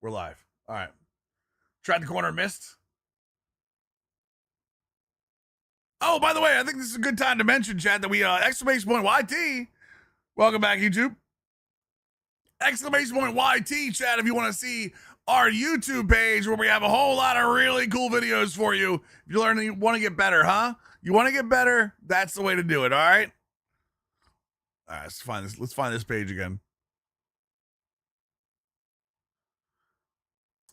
We're live. All right. Tried the corner, missed. Oh, by the way, I think this is a good time to mention, Chad, that we exclamation point YT. Welcome back, YouTube. Exclamation point YT, Chad, if you want to see our YouTube page where we have a whole lot of really cool videos for you. If you learn, you want to get better, huh? You want to get better? That's the way to do it. All right. All right. Let's find this. Let's find this page again.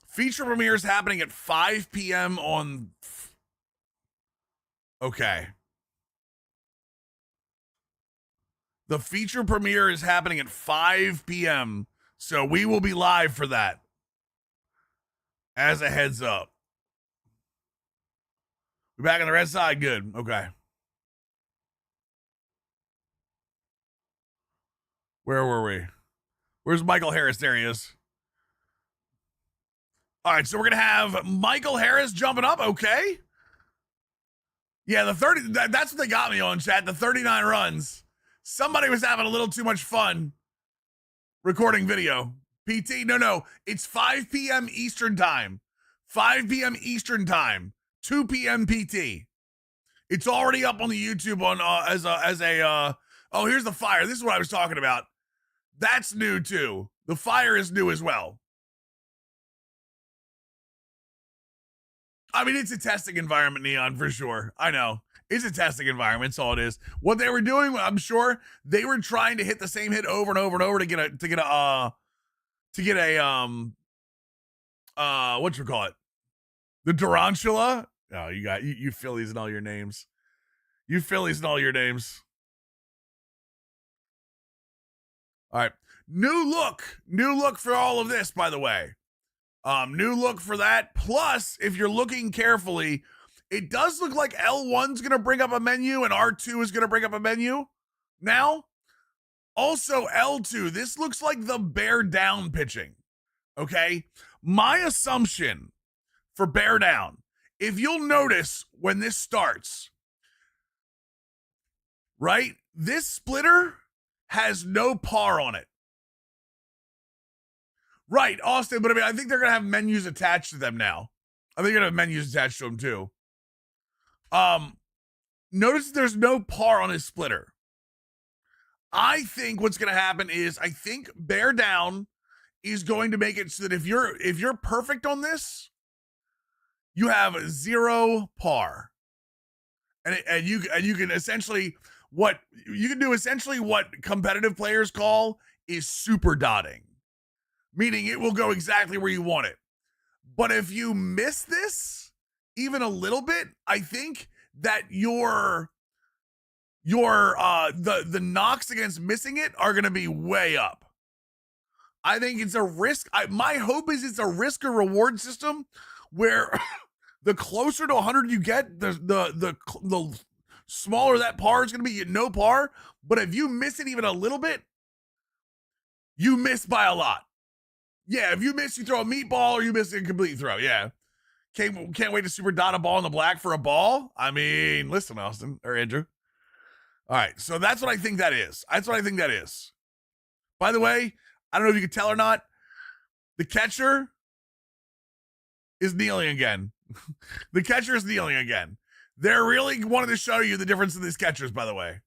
Feature premiere is happening at 5 p.m. on. Okay. The feature premiere is happening at 5 p.m. So we will be live for that. As a heads up. We back on the red side? Good. Okay. Where were we? Where's Michael Harris? There he is. All right, so we're going to have Michael Harris jumping up. Okay. Yeah, the 30, that's what they got me on, chat. The 39 runs. Somebody was having a little too much fun recording video. PT, no. It's 5 p.m. Eastern time. 5 p.m. Eastern time. 2 p.m. PT. It's already up on the YouTube on oh, here's the fire. This is what I was talking about. That's new too. The fire is new as well. I mean, it's a testing environment, Neon, for sure. I know. It's a testing environment. That's all it is. What they were doing, I'm sure they were trying to hit the same hit over and over and over to get a what you call it? The tarantula. Oh, you got you Phillies and all your names. You Phillies and all your names. All right. New look for all of this, by the way. New look for that. Plus, if you're looking carefully, it does look like L1's going to bring up a menu and R2 is going to bring up a menu now. Also, L2, this looks like the bear down pitching. Okay. My assumption for bear down, if you'll notice when this starts, right? This splitter has no par on it. Right, Austin, but I mean, I think they're going to have menus attached to them now. I think they're going to have menus attached to them too. Notice there's no par on his splitter. I think what's going to happen is I think bear down is going to make it so that if you're perfect on this, you have 0 par. And you can essentially what competitive players call is super dotting. Meaning it will go exactly where you want it. But if you miss this even a little bit, I think that the knocks against missing it are going to be way up. I think it's a risk. My hope is it's a risk or reward system where the closer to 100 you get, the smaller that par is going to be. No par. But if you miss it even a little bit, you miss by a lot. Yeah, if you miss, you throw a meatball, or you miss a complete throw. Yeah. Can't wait to super dot a ball in the black for a ball. I mean, listen, Austin or Andrew. All right, so that's what I think that is. That's what I think that is. By the way, I don't know if you can tell or not, the catcher is kneeling again. The catcher is kneeling again. They're really wanting to show you the difference in these catchers, by the way.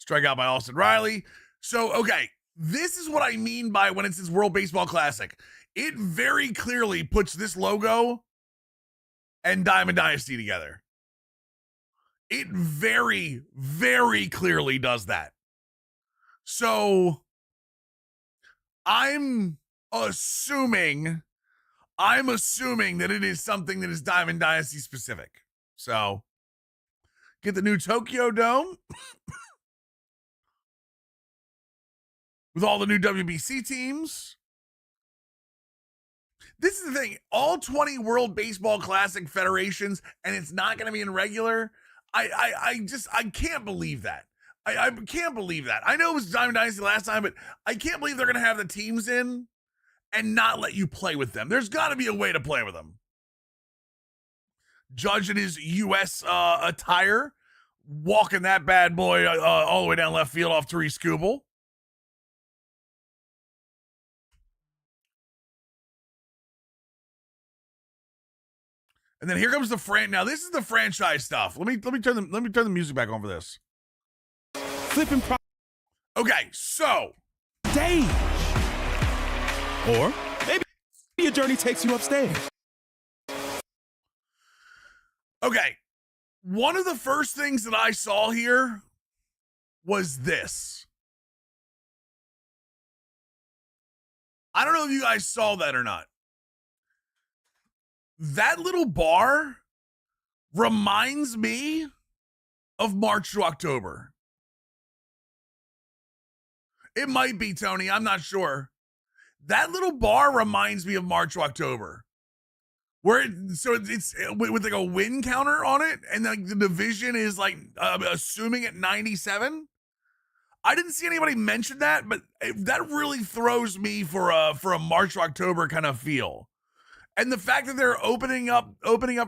Strikeout by Austin Riley. So, okay, this is what I mean by when it says World Baseball Classic. It very clearly puts this logo and Diamond Dynasty together. It very, very clearly does that. So, I'm assuming that it is something that is Diamond Dynasty specific. So, get the new Tokyo Dome. With all the new WBC teams. This is the thing. All 20 World Baseball Classic federations, and it's not going to be in regular. I can't believe that. I can't believe that. I know it was Diamond Dynasty last time, but I can't believe they're going to have the teams in and not let you play with them. There's got to be a way to play with them. Judge in his U.S. attire, walking that bad boy all the way down left field off Therese Kubel. And then here comes the now this is the franchise stuff. Let me turn the music back on for this. Flipping Okay, so stage. Or maybe your journey takes you upstairs. okay. One of the first things that I saw here was this. I don't know if you guys saw that or not. That little bar reminds me of March to October. It might be, Tony. I'm not sure. That little bar reminds me of March to October. It's with like a win counter on it, and like the division is like assuming at 97. I didn't see anybody mention that, but that really throws me for a March to October kind of feel. And the fact that they're opening up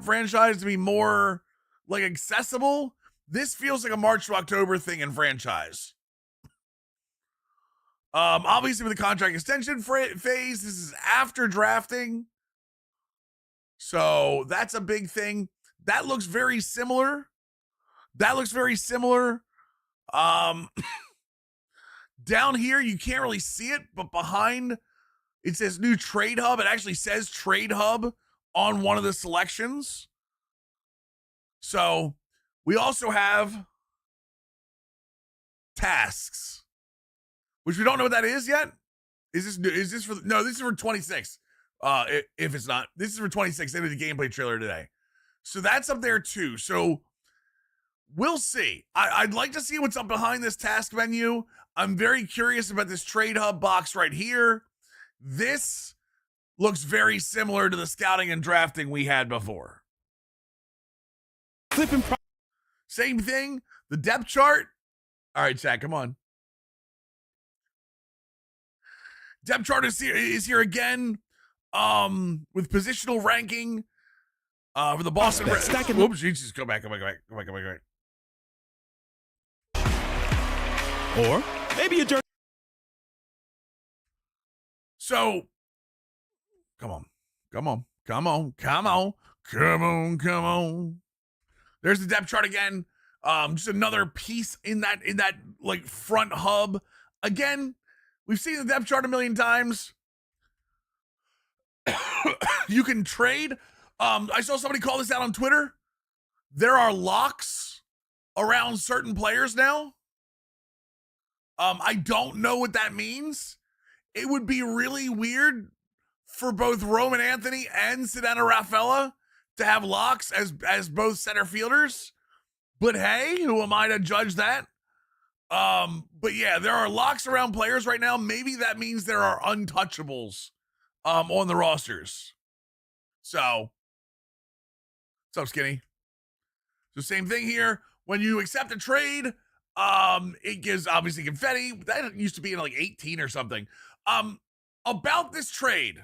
franchise to be more like accessible, this feels like a March to October thing in franchise. Obviously with the contract extension phase, this is after drafting. So that's a big thing. That looks very similar. Down here, you can't really see it, but behind it says new trade hub. It actually says trade hub on one of the selections. So we also have tasks, which we don't know what that is yet. Is this for, no, this is for 26. If it's not, this is for 26. They did the gameplay trailer today. So that's up there too. So we'll see. I'd like to see what's up behind this task menu. I'm very curious about this trade hub box right here. This looks very similar to the scouting and drafting we had before. Same thing. The depth chart. All right, chat, come on. Depth chart is here again. With positional ranking. For the Boston Red. Whoops, Jesus, go back. Or maybe a journey. So, come on. There's the depth chart again. Just another piece in that like front hub. Again, we've seen the depth chart a million times. You can trade. I saw somebody call this out on Twitter. There are locks around certain players now. I don't know what that means. It would be really weird for both Roman Anthony and Sedana Rafaela to have locks as both center fielders. But hey, who am I to judge that? But yeah, there are locks around players right now. Maybe that means there are untouchables on the rosters. So, what's up, Skinny? So same thing here. When you accept a trade, it gives obviously confetti. That used to be in like 18 or something. About this trade,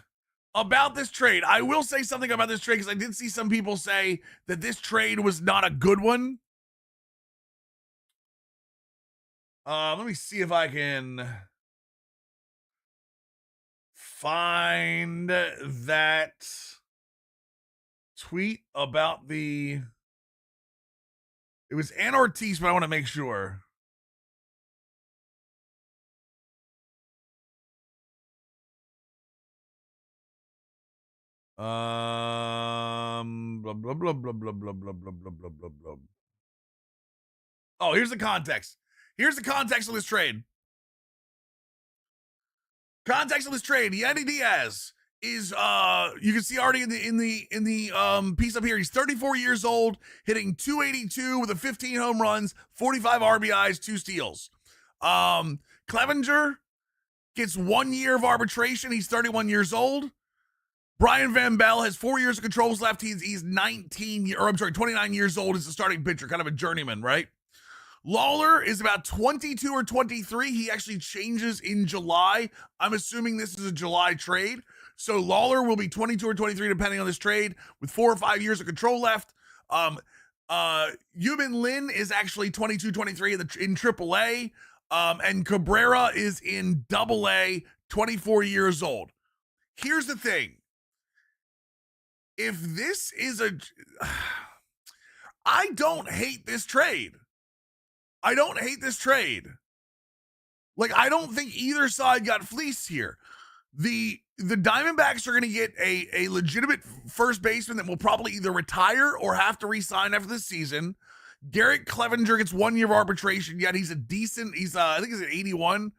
I will say something about this trade because I did see some people say that this trade was not a good one. Let me see if I can find that tweet about it was Ann Ortiz, but I want to make sure. Blah, blah, blah, blah, blah, blah, blah, blah, blah, blah, blah, blah. Oh, here's the context. Here's the context of this trade. Yandy Diaz is you can see already in the piece up here. He's 34 years old, hitting 282 with 15 home runs, 45 RBIs, 2 steals. Clevenger gets 1 year of arbitration. He's 31 years old. Brian Van Bell has 4 years of controls left. He's 29 years old as a starting pitcher, kind of a journeyman, right? Lawler is about 22 or 23. He actually changes in July. I'm assuming this is a July trade. So Lawler will be 22 or 23 depending on this trade with 4 or 5 years of control left. Yumin Lin is actually 22, 23 in AAA. And Cabrera is in AA, 24 years old. Here's the thing. if this is a, I don't hate this trade. I don't hate this trade. Like, I don't think either side got fleeced here. The Diamondbacks are going to get a legitimate first baseman that will probably either retire or have to re-sign after this season. Garrett Clevenger gets 1 year of arbitration, yet he's a decent, I think he's an 81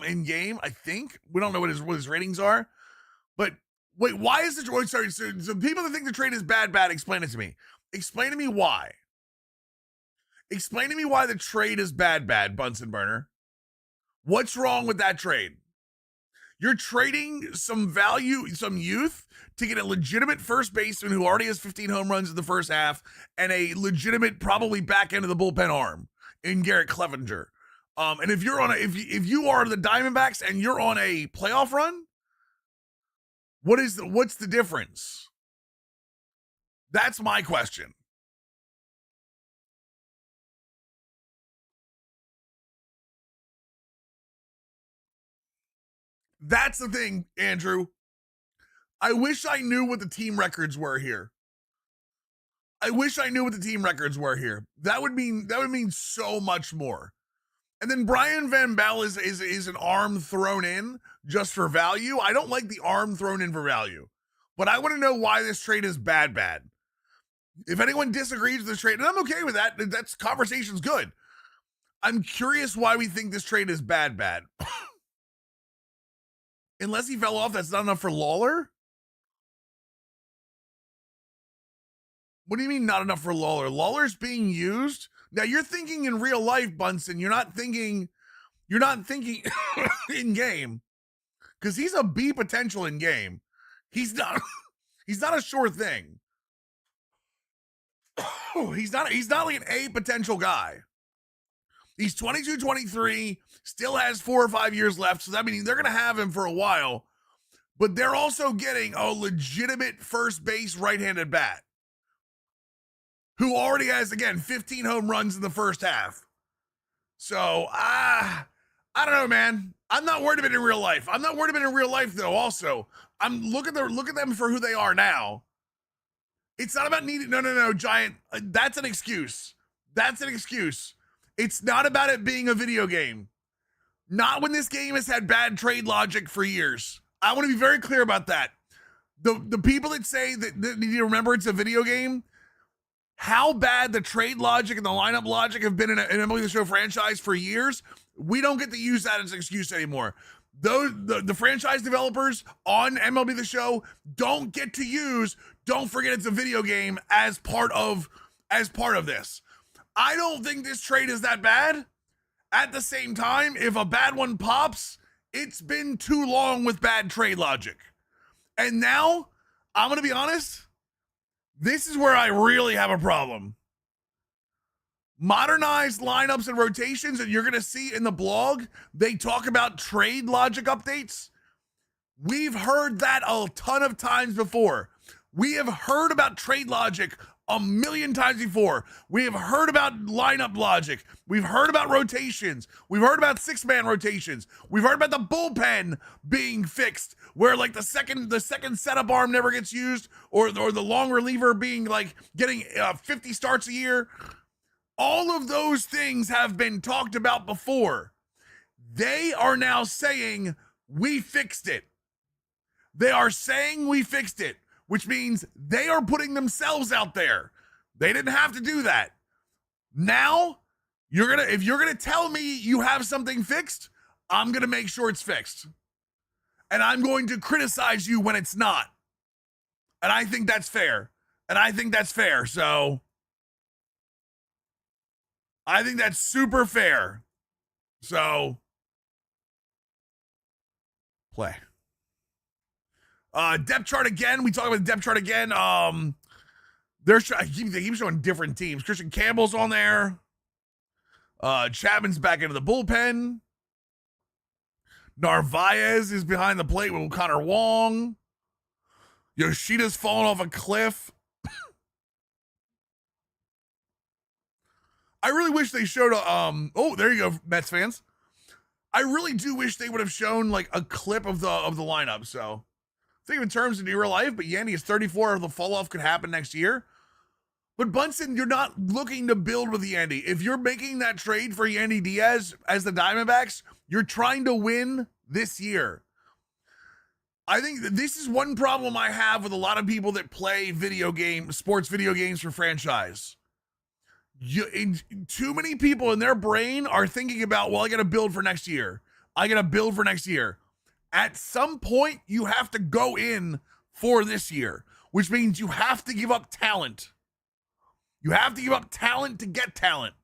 in game, I think. We don't know what his ratings are. But wait, why is the trade? Sorry, so people that think the trade is bad, explain it to me. Explain to me why. Explain to me why the trade is bad, Bunsen Burner. What's wrong with that trade? You're trading some value, some youth to get a legitimate first baseman who already has 15 home runs in the first half and a legitimate, probably back end of the bullpen arm in Garrett Clevenger. And if you're on if you are the Diamondbacks and you're on a playoff run, what's the difference? That's my question. That's the thing, Andrew. I wish I knew what the team records were here. That would mean so much more. And then Brian Van Bell is an arm thrown in just for value. I don't like the arm thrown in for value. But I want to know why this trade is bad. If anyone disagrees with this trade, and I'm okay with that, that's conversation's good. I'm curious why we think this trade is bad. Unless he fell off, that's not enough for Lawler? What do you mean not enough for Lawler? Lawler's being used? Now you're thinking in real life, Bunsen. You're not thinking in game. Because he's a B potential in game. He's not a sure thing. He's not like an A potential guy. He's 22, 23, still has 4 or 5 years left. So that means they're going to have him for a while. But they're also getting a legitimate first base right-handed bat who already has, again, 15 home runs in the first half. So, I don't know, man. I'm not worried about it in real life. I'm not worried about it in real life, though, also. Look at them for who they are now. It's not about needing, no, Giant. That's an excuse. It's not about it being a video game. Not when this game has had bad trade logic for years. I want to be very clear about that. The people that say that need to remember it's a video game, how bad the trade logic and the lineup logic have been in an MLB The Show franchise for years, we don't get to use that as an excuse anymore. The franchise developers on MLB The Show don't get to use, don't forget it's a video game, as part of this. I don't think this trade is that bad. At the same time, if a bad one pops, it's been too long with bad trade logic. And now, I'm going to be honest, this is where I really have a problem. Modernized lineups and rotations, and you're going to see in the blog, they talk about trade logic updates. We've heard that a ton of times before. We have heard about trade logic a million times before. We have heard about lineup logic. We've heard about rotations. We've heard about 6-man rotations. We've heard about the bullpen being fixed, where like the second setup arm never gets used, or the long reliever being like getting 50 starts a year. All of those things have been talked about before. They are now saying we fixed it. They are saying we fixed it, which means they are putting themselves out there. They didn't have to do that. Now, if you're gonna tell me you have something fixed, I'm gonna make sure it's fixed. And I'm going to criticize you when it's not. And I think that's fair. So I think that's super fair. So play. Depth chart again. We talk about the depth chart again. They keep showing different teams. Christian Campbell's on there. Chapman's back into the bullpen. Narvaez is behind the plate with Connor Wong. Yoshida's fallen off a cliff. I really wish they showed oh, there you go, Mets fans. I really do wish they would have shown like a clip of the lineup. So think in terms of real life, but Yandy is 34. The fall off could happen next year. But Bunsen, you're not looking to build with Yandy. If you're making that trade for Yandy Diaz as the Diamondbacks, you're trying to win this year. I think that this is one problem I have with a lot of people that play sports video games for franchise. Too many people in their brain are thinking about, well, I got to build for next year. At some point, you have to go in for this year, which means you have to give up talent. You have to give up talent to get talent.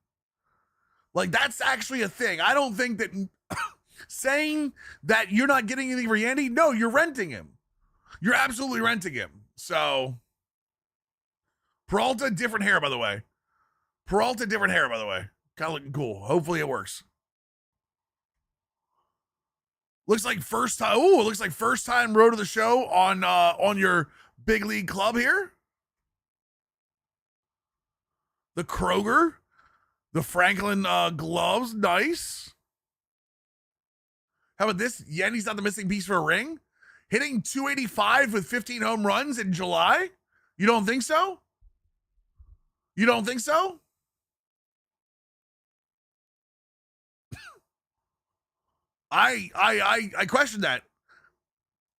Like, that's actually a thing. I don't think that saying that you're not getting anything for Yandy, no, you're renting him. You're absolutely renting him. So, Peralta, different hair, by the way. Kind of looking cool. Hopefully it works. Looks like first time. Ooh, it looks like first time road to the show on your big league club here. The Kroger, the Franklin gloves, nice. How about this? Yandy's not the missing piece for a ring. Hitting 285 with 15 home runs in July. You don't think so? I question that.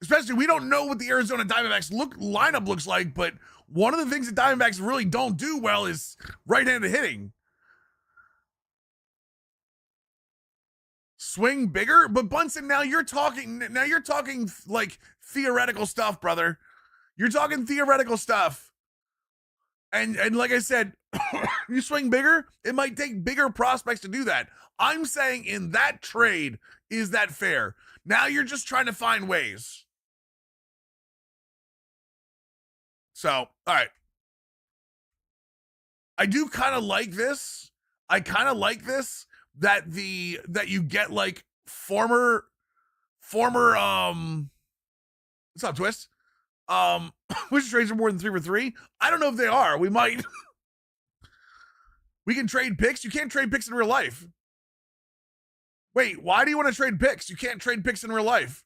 Especially, we don't know what the Arizona Diamondbacks lineup looks like, but one of the things that Diamondbacks really don't do well is right-handed hitting. Swing bigger, but Bunsen, now you're talking like theoretical stuff, brother. You're talking theoretical stuff. And like I said, you swing bigger, it might take bigger prospects to do that. I'm saying in that trade, is that fair? Now you're just trying to find ways. So, all right. I do kind of like this. That you get like former what's up, Twist? Which trades are more than 3 for 3? I don't know if they are. We might. We can trade picks. You can't trade picks in real life. Wait, why do you want to trade picks? You can't trade picks in real life.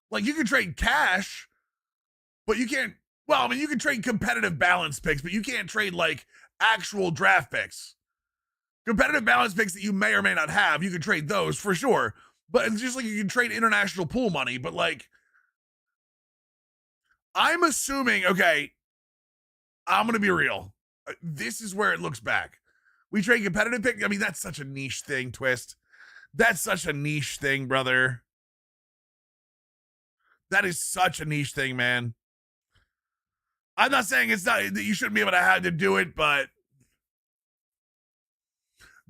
Like, you can trade cash, but you can't. Well, I mean, you can trade competitive balance picks, but you can't trade like actual draft picks. Competitive balance picks that you may or may not have, you can trade those for sure. But it's just like you can trade international pool money. But like, I'm assuming, okay, I'm going to be real. This is where it looks back. We trade competitive pick. I mean, that's such a niche thing, Twist. That's such a niche thing, brother. That is such a niche thing, man. I'm not saying it's not that you shouldn't be able to have to do it, but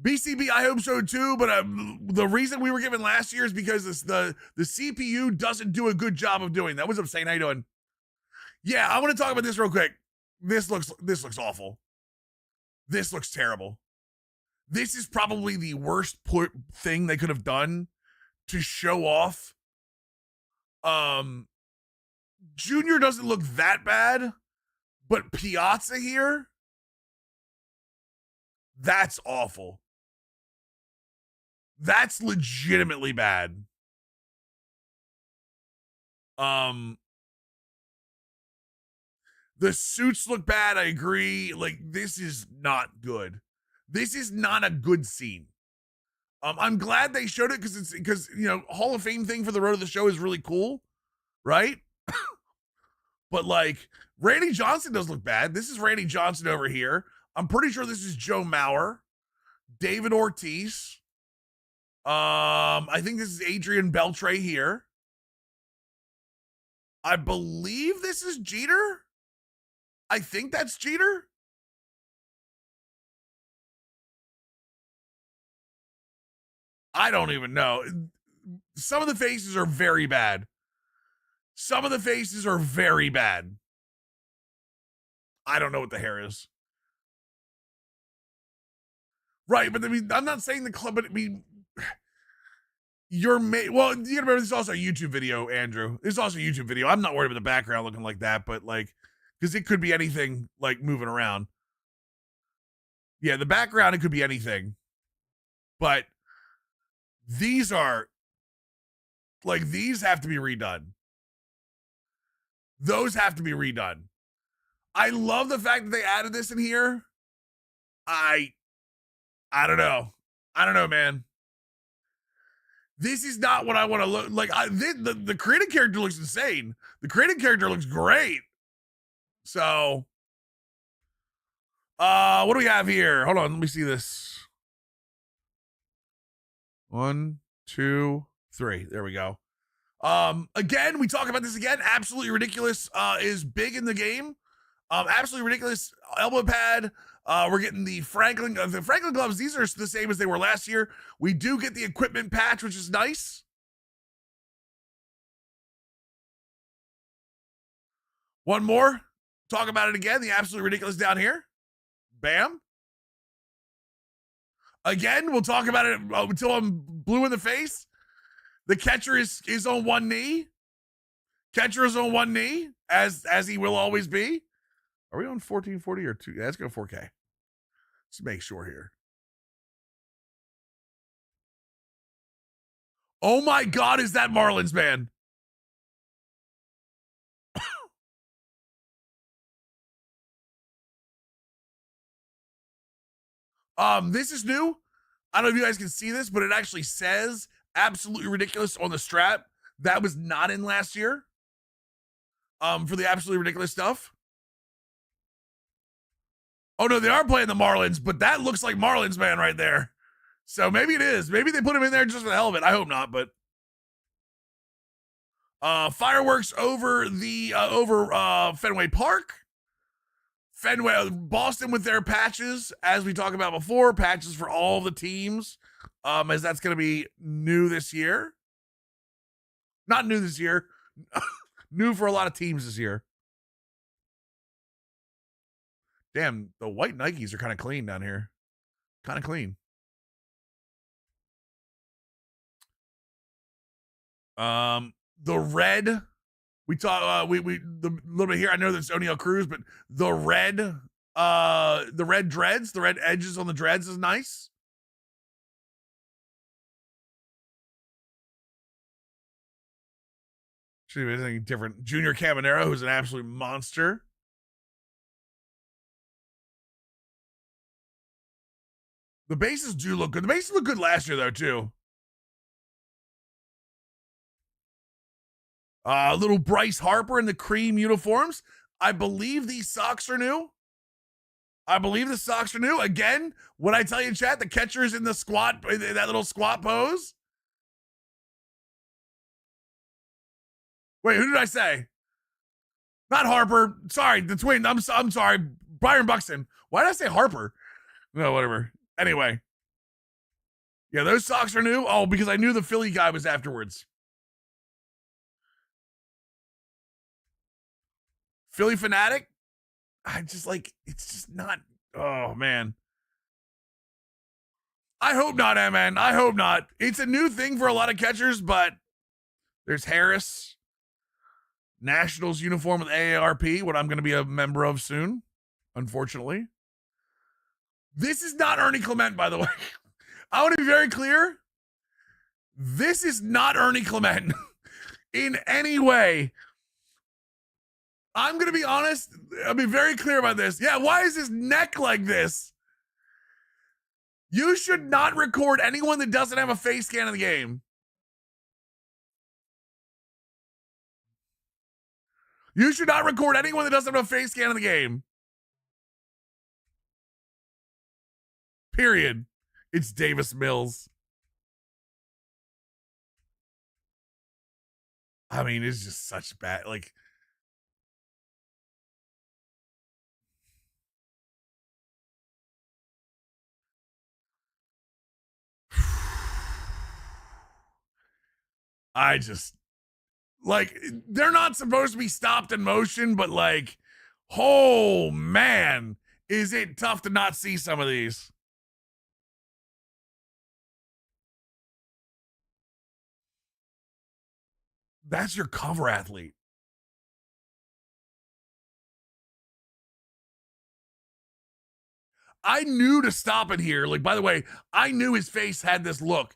BCB, I hope so too. But the reason we were given last year is because the CPU doesn't do a good job of doing that. What's up, Saint? How you doing? Yeah, I want to talk about this real quick. This looks awful. This looks terrible. This is probably the worst thing they could have done to show off. Junior doesn't look that bad, but Piazza here, that's awful. That's legitimately bad. The suits look bad, I agree. Like, this is not good. This is not a good scene. I'm glad they showed it because you know, Hall of Fame thing for the road of the show is really cool, right? But like, Randy Johnson does look bad. This is Randy Johnson over here. I'm pretty sure this is Joe Mauer, David Ortiz. I think this is Adrian Beltre here. I believe this is Jeter. I think that's Jeter. I don't even know. Some of the faces are very bad. I don't know what the hair is. Right, but I mean, I'm not saying the club, but I mean, well, you gotta remember, this is also a YouTube video, Andrew. This is also a YouTube video. I'm not worried about the background looking like that, but like, because it could be anything like moving around. Yeah, the background, it could be anything. But These are like, these have to be redone. Those have to be redone. I love the fact that they added this in here. I don't know. I don't know, man. This is not what I want to look like. The created character looks insane. The created character looks great. So, what do we have here? Hold on, let me see this. 1, 2, 3. There we go. Again, we talk about this again. Absolutely Ridiculous is big in the game. Absolutely Ridiculous elbow pad. We're getting the Franklin gloves. These are the same as they were last year. We do get the equipment patch, which is nice. One more. Talk about it again. The Absolutely Ridiculous down here. Bam. Again, we'll talk about it until I'm blue in the face. The catcher is on one knee. Catcher is on one knee, as he will always be. Are we on 1440 or 2? Yeah, let's go 4K. Let's make sure here. Oh my God, is that Marlins, man? This is new. I don't know if you guys can see this, but it actually says Absolutely Ridiculous on the strap. That was not in last year. For the Absolutely Ridiculous stuff. Oh no, they are playing the Marlins, but that looks like Marlins, man, right there. So maybe it is. Maybe they put him in there just for the hell of it. I hope not, but fireworks over the Fenway Park. Boston with their patches, as we talked about before, patches for all the teams, as that's going to be new this year. Not new this year, new for a lot of teams this year. Damn, the white Nikes are kind of clean down here. Kind of clean. The red, we talk the little bit here. I know that's O'Neal Cruz, but the red dreads, the red edges on the dreads is nice. Should be anything different. Junior Cabanero, who's an absolute monster. The bases do look good. The bases look good last year, though, too. Little Bryce Harper in the cream uniforms. I believe these socks are new. Again, what I tell you, chat, the catcher is in the squat, that little squat pose. Wait, who did I say? Not Harper. Sorry, the twin. I'm sorry. Byron Buxton. Why did I say Harper? No, whatever. Anyway. Yeah, those socks are new. Oh, because I knew the Philly guy was afterwards. Philly fanatic. I just like, it's just not. Oh, man. I hope not, man. I hope not. It's a new thing for a lot of catchers, but there's Harris. Nationals uniform with AARP, what I'm going to be a member of soon, unfortunately. This is not Ernie Clement, by the way. I want to be very clear. This is not Ernie Clement in any way. I'm going to be honest. I'll be very clear about this. Yeah, why is his neck like this? You should not record anyone that doesn't have a face scan in the game. You should not record anyone that doesn't have a face scan in the game. Period. It's Davis Mills. I mean, it's just such bad. Like, I just, like, they're not supposed to be stopped in motion, but like, oh man, is it tough to not see some of these. That's your cover athlete. I knew to stop it here. Like, by the way, I knew his face had this look.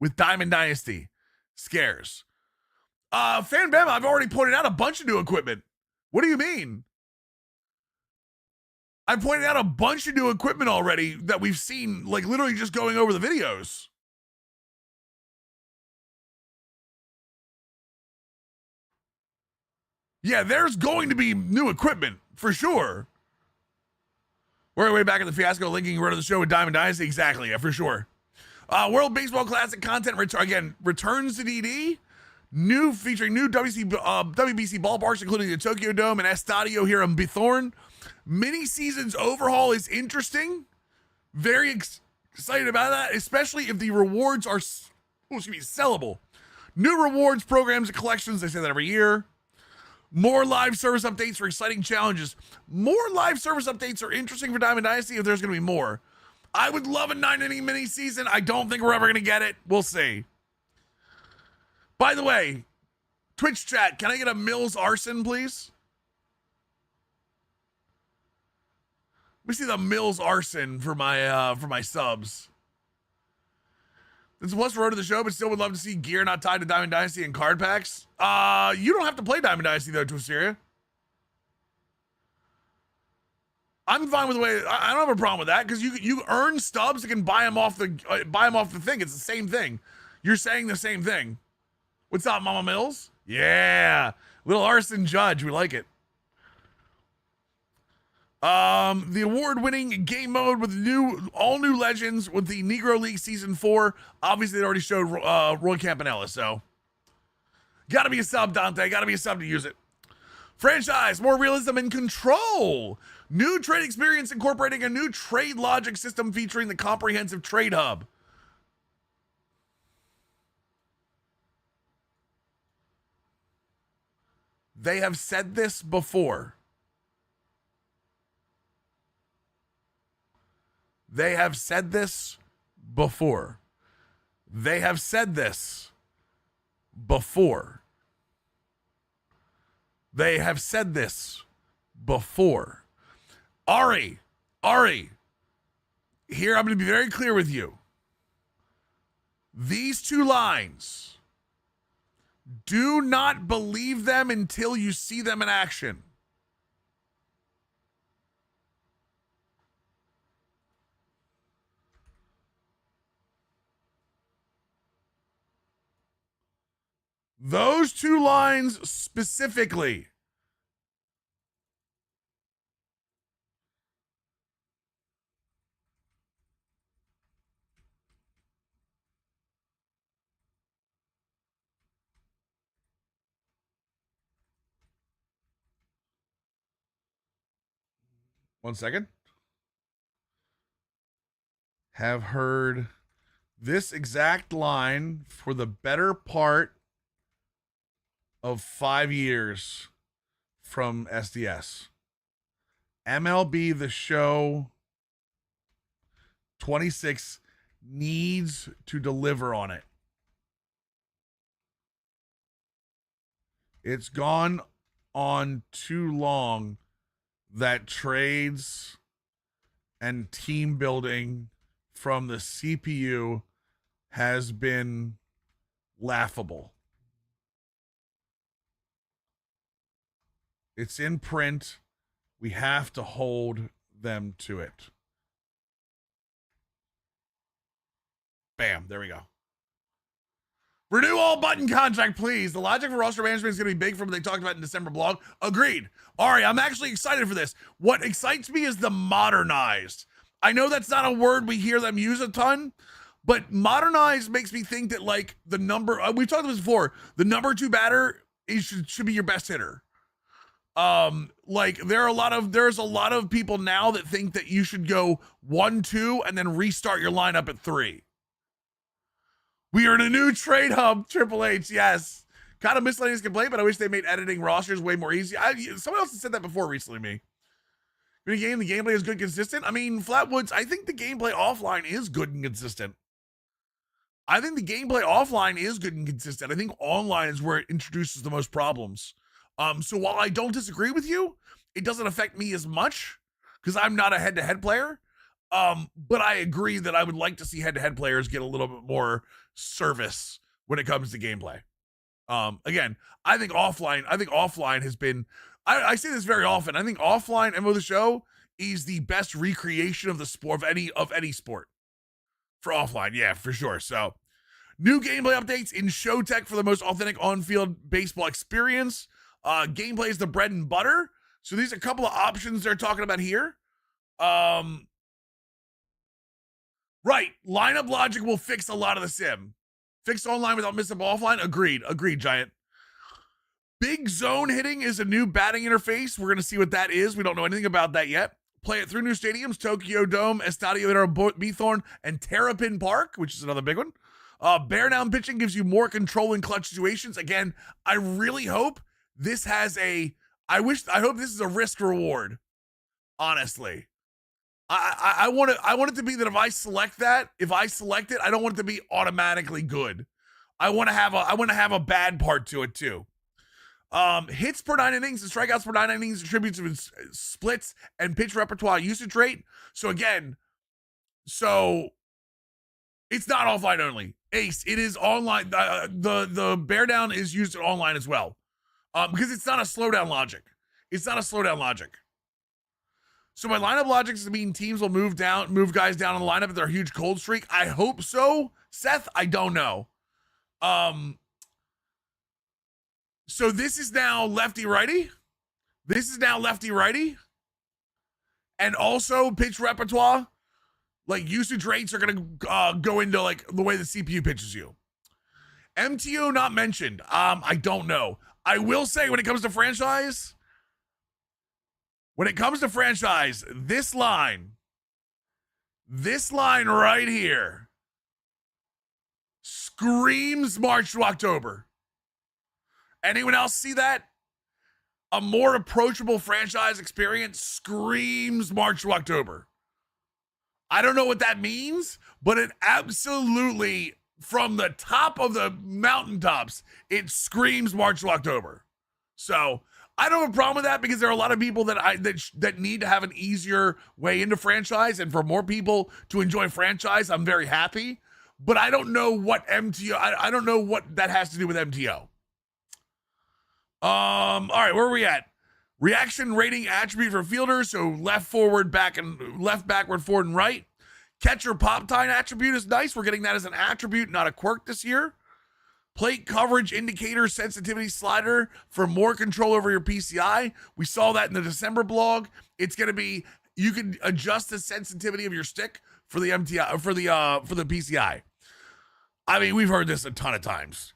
with Diamond Dynasty scares. Fan Bam, I've already pointed out a bunch of new equipment. What do you mean? I pointed out a bunch of new equipment already that we've seen, like literally just going over the videos. Yeah, there's going to be new equipment for sure. We're way back in the fiasco linking run of the show with Diamond Dynasty. Exactly, yeah, for sure. World Baseball Classic content returns to DD. Featuring new WBC ballparks, including the Tokyo Dome and Estadio here in Bithorn. Mini seasons overhaul is interesting. Very excited about that, especially if the rewards are sellable. New rewards programs and collections. They say that every year. More live service updates for exciting challenges. More live service updates are interesting for Diamond Dynasty if there's going to be more. I would love a 9-inning mini season. I don't think we're ever going to get it. We'll see. By the way, Twitch chat, can I get a Mills Arson, please? Let me see the Mills Arson for my subs. It's a plus road to the show, but still would love to see gear not tied to Diamond Dynasty and card packs. You don't have to play Diamond Dynasty though, Twisteria. I'm fine with the way. I don't have a problem with that because you earn stubs and can buy them off the thing. It's the same thing. You're saying the same thing. What's up, Mama Mills? Yeah, little arson judge. We like it. The award-winning game mode with all new legends with the Negro League Season 4. Obviously, they already showed Roy Campanella, so gotta be a sub, Dante. Gotta be a sub to use it. Franchise, more realism and control. New trade experience incorporating a new trade logic system featuring the comprehensive trade hub. They have said this before. They have said this before. They have said this before. They have said this before. Ari, here I'm going to be very clear with you. These two lines, do not believe them until you see them in action. Those two lines specifically. One second. Have heard this exact line for the better part of 5 years from SDS. MLB The Show 26 needs to deliver on it. It's gone on too long that trades and team building from the CPU has been laughable. It's in print. We have to hold them to it. Bam. There we go. Renew all button contract, please. The logic for roster management is going to be big from what they talked about in December blog. Agreed. Ari, I'm actually excited for this. What excites me is the modernized. I know that's not a word we hear them use a ton, but modernized makes me think that like the number, we've talked about this before, the number 2 batter should be your best hitter. Like there's a lot of people now that think that you should go 1-2 and then restart your lineup at 3. We are in a new trade hub, Triple H. Yes, kind of miscellaneous complaint, but I wish they made editing rosters way more easy. Someone else has said that before recently. Me. In a game, the gameplay is good and consistent. I mean, Flatwoods, I think the gameplay offline is good and consistent. I think online is where it introduces the most problems. So while I don't disagree with you, it doesn't affect me as much because I'm not a head-to-head player. But I agree that I would like to see head-to-head players get a little bit more service when it comes to gameplay. Again, I think offline has been, I say this very often. I think offline MMO the Show is the best recreation of the sport of any sport for offline. Yeah, for sure. So new gameplay updates in show tech for the most authentic on-field baseball experience. Gameplay is the bread and butter. So these are a couple of options they're talking about here. Right. Lineup logic will fix a lot of the sim. Fix online without missing offline. Agreed, Giant. Big zone hitting is a new batting interface. We're going to see what that is. We don't know anything about that yet. Play it through new stadiums, Tokyo Dome, Estadio Bithorn, and Terrapin Park, which is another big one. Bear down pitching gives you more control in clutch situations. Again, I really hope this has I hope this is a risk reward. Honestly, I want it to be that if I select it, I don't want it to be automatically good. I want to have a bad part to it too. Hits per 9 innings and strikeouts per 9 innings attributes to splits and pitch repertoire usage rate. So again, it's not offline only. Ace, it is online. The bear down is used online as well. Because it's not a slowdown logic. So my lineup logic is to mean teams will move guys down in the lineup if they're a huge cold streak. I hope so, Seth. I don't know. So this is now lefty-righty. And also pitch repertoire. Like usage rates are going to go into like the way the CPU pitches you. MTO not mentioned. I don't know. I will say when it comes to franchise, this line right here screams March to October. Anyone else see that? A more approachable franchise experience screams March to October. I don't know what that means, but it absolutely, from the top of the mountaintops, it screams March to October. So I don't have a problem with that because there are a lot of people that need to have an easier way into franchise, and for more people to enjoy franchise, I'm very happy. But I don't know what MTO. I don't know what that has to do with MTO. All right, where are we at? Reaction rating attribute for fielders, so left, forward, back, and left, backward, forward, and right. Catcher pop time attribute is nice. We're getting that as an attribute, not a quirk this year. Plate coverage indicator sensitivity slider for more control over your PCI. We saw that in the December blog. It's going to be, you can adjust the sensitivity of your stick for the MTI, for the PCI. I mean, we've heard this a ton of times.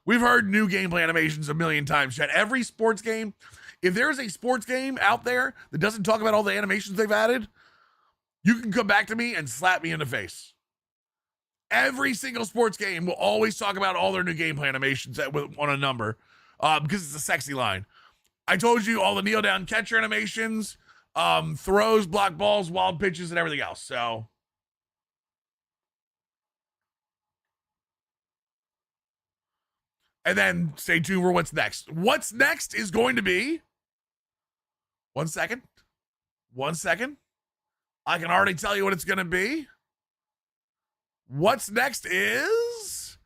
We've heard new gameplay animations a million times, Chad. Every sports game, if there's a sports game out there that doesn't talk about all the animations they've added, you can come back to me and slap me in the face. Every single sports game will always talk about all their new gameplay animations on a number because it's a sexy line. I told you all the kneel down catcher animations, throws, block balls, wild pitches, and everything else. So and then stay tuned for what's next. What's next is going to be, one second. I can already tell you what it's going to be. What's next is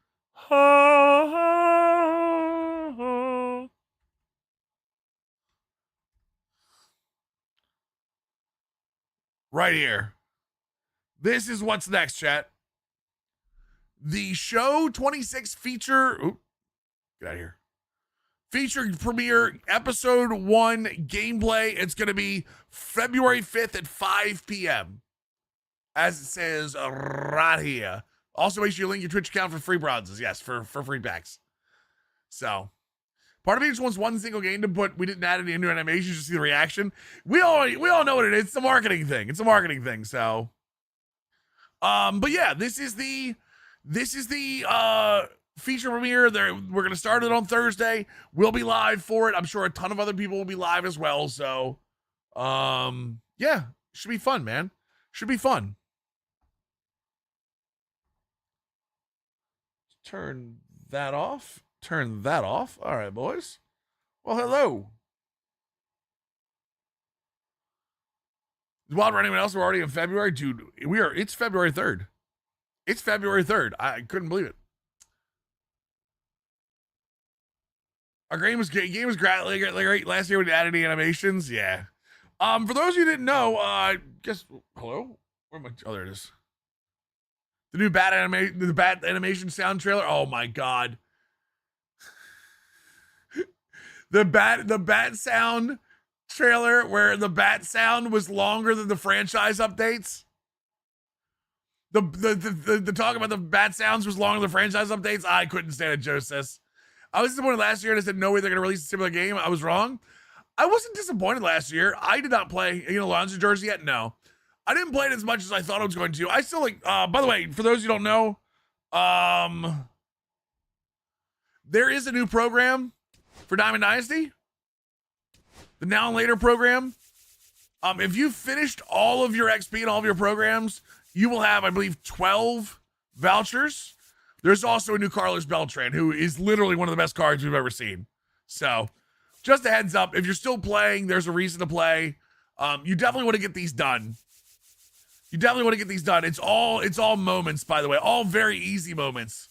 right here. This is what's next, chat. The show 26 feature. Get out of here. Featured premiere episode 1 gameplay. It's going to be February 5th at 5 p.m. As it says right here. Also, make sure you link your Twitch account for free bronzes. Yes, for free packs. So, part of me just wants one single game to put. We didn't add any new animations to see the reaction. We all know what it is. It's a marketing thing. So, but yeah, this is the feature premiere. We're gonna start it on Thursday. We'll be live for it. I'm sure a ton of other people will be live as well. So, yeah, should be fun, man. Should be fun. Turn that off. All right, boys. Well, hello. Is Wild for anyone else? We're already in February, dude. It's February 3rd. It's February 3rd. I couldn't believe it. Our game was great. Like last year when we added the animations. Yeah. For those of you who didn't know, hello? Where am I? Oh, there it is. The new Bat animation sound trailer. Oh my god. The bat sound trailer where the bat sound was longer than the franchise updates. The talk about the bat sounds was longer than the franchise updates. I couldn't stand it, Joe says. I was disappointed last year and I said no way they're gonna release a similar game. I was wrong. I wasn't disappointed last year. I did not play, Alonzo Jersey yet. No. I didn't play it as much as I thought I was going to. I still like, by the way, for those who don't know, there is a new program for Diamond Dynasty. The Now and Later program. If you finished all of your XP and all of your programs, you will have, I believe, 12 vouchers. There's also a new Carlos Beltran, who is literally one of the best cards we've ever seen. So, just a heads up, if you're still playing, there's a reason to play. You definitely want to get these done. It's all moments, by the way. All very easy moments.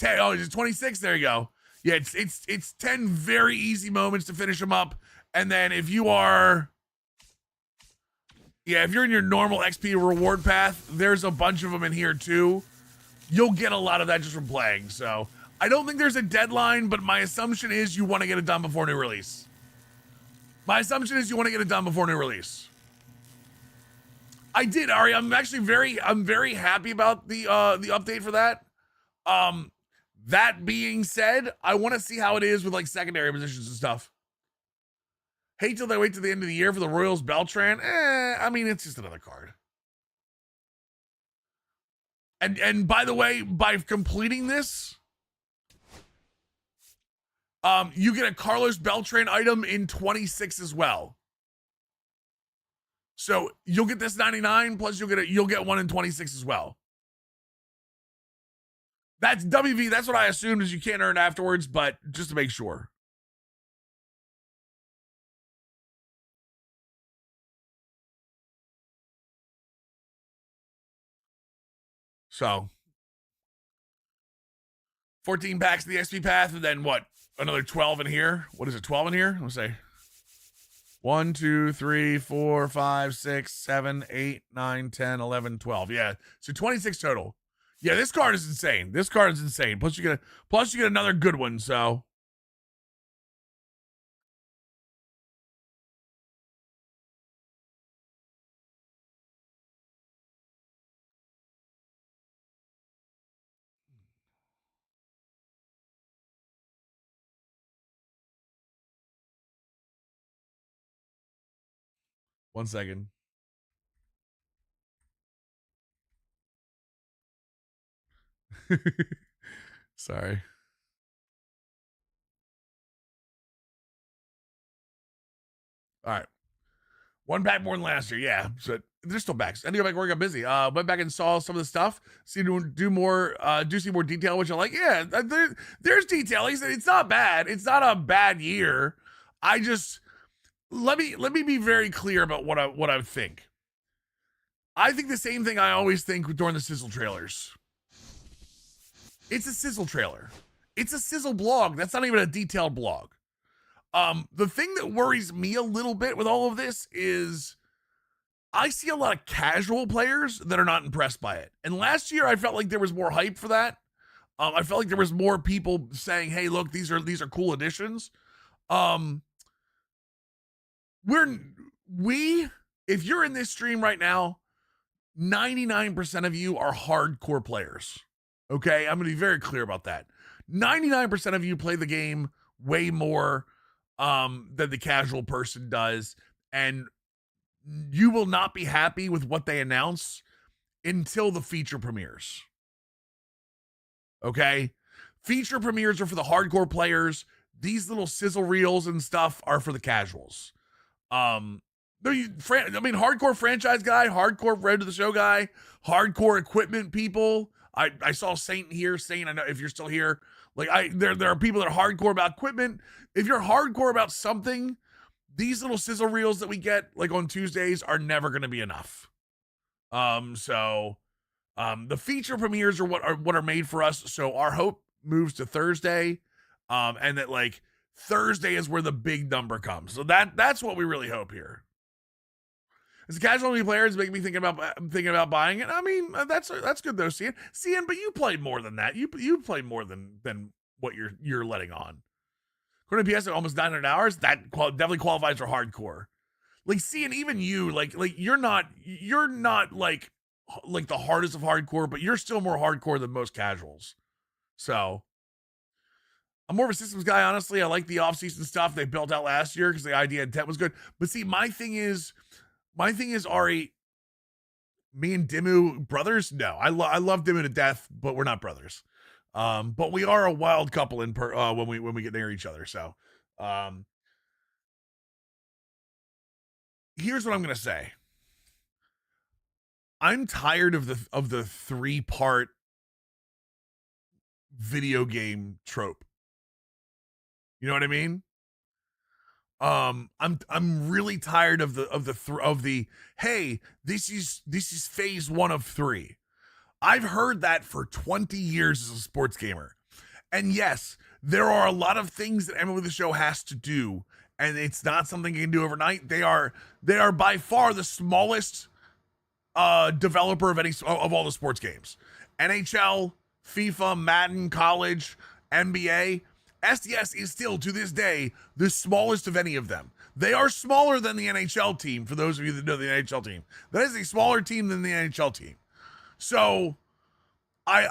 It's 26. There you go. Yeah, it's 10 very easy moments to finish them up. And then if you're in your normal XP reward path, there's a bunch of them in here too. You'll get a lot of that just from playing. So I don't think there's a deadline, but my assumption is you want to get it done before new release. I did, Ari. I'm actually very happy about the update for that. That being said, I want to see how it is with like secondary positions and stuff. Hate till they wait till the end of the year for the Royals Beltran. I mean, it's just another card. And by the way, by completing this, you get a Carlos Beltran item in 26 as well. So you'll get this 99 plus you'll get one in 26 as well. That's WV. That's what I assumed is you can't earn afterwards, but just to make sure. So 14 packs of the XP path, and then what? Another 12 in here. What is it? 12 in here? Let's say 1, 2, 3, 4, 5, 6, 7, 8, 9, 10, 11, 12. Yeah. So 26 total. Yeah, this card is insane. Plus you get another good one, so. One second. Sorry. All right. One pack more than last year. Yeah. So there's still backs. I think I got busy. Went back and saw some of the stuff. See see more detail, which I like. Yeah, there's detail. Like I said, it's not bad. It's not a bad year. I just let me be very clear about what I think. I think the same thing I always think during the sizzle trailers. It's a sizzle trailer. It's a sizzle blog. That's not even a detailed blog. The thing that worries me a little bit with all of this is I see a lot of casual players that are not impressed by it. And last year I felt like there was more hype for that. I felt like there was more people saying, "Hey, look, these are cool additions." If you're in this stream right now, 99% of you are hardcore players. Okay? I'm going to be very clear about that. 99% of you play the game way more than the casual person does, and you will not be happy with what they announce until the feature premieres. Okay? Feature premieres are for the hardcore players. These little sizzle reels and stuff are for the casuals. Hardcore franchise guy, hardcore Road to the Show guy, hardcore equipment people. I saw Saint here. Saint, I know if you're still here. Like there are people that are hardcore about equipment. If you're hardcore about something, these little sizzle reels that we get like on Tuesdays are never going to be enough. The feature premieres are what are made for us. So our hope moves to Thursday, and that like Thursday is where the big number comes. So that's what we really hope here. As casual only players make me thinking about buying it. I mean, that's good though, CN, but you played more than that. You played more than what you're letting on. According to PS, almost 900 hours. That definitely qualifies for hardcore. Like CN, even you, like you're not like the hardest of hardcore, but you're still more hardcore than most casuals. So I'm more of a systems guy, honestly. I like the off-season stuff they built out last year because the idea intent was good. But see, my thing is, Ari, me and Dimmu brothers? No, I love Dimmu to death, but we're not brothers. But we are a wild couple when we get near each other. So, here's what I'm gonna say. I'm tired of the 3-part video game trope. You know what I mean? I'm really tired of the hey, this is phase 1 of 3. I've heard that for 20 years as a sports gamer. And yes, there are a lot of things that MLB The Show has to do, and it's not something you can do overnight. They are by far the smallest developer of all the sports games. NHL, FIFA, Madden, college, NBA. SDS is still, to this day, the smallest of any of them. They are smaller than the NHL team, for those of you that know the NHL team. That is a smaller team than the NHL team. So, I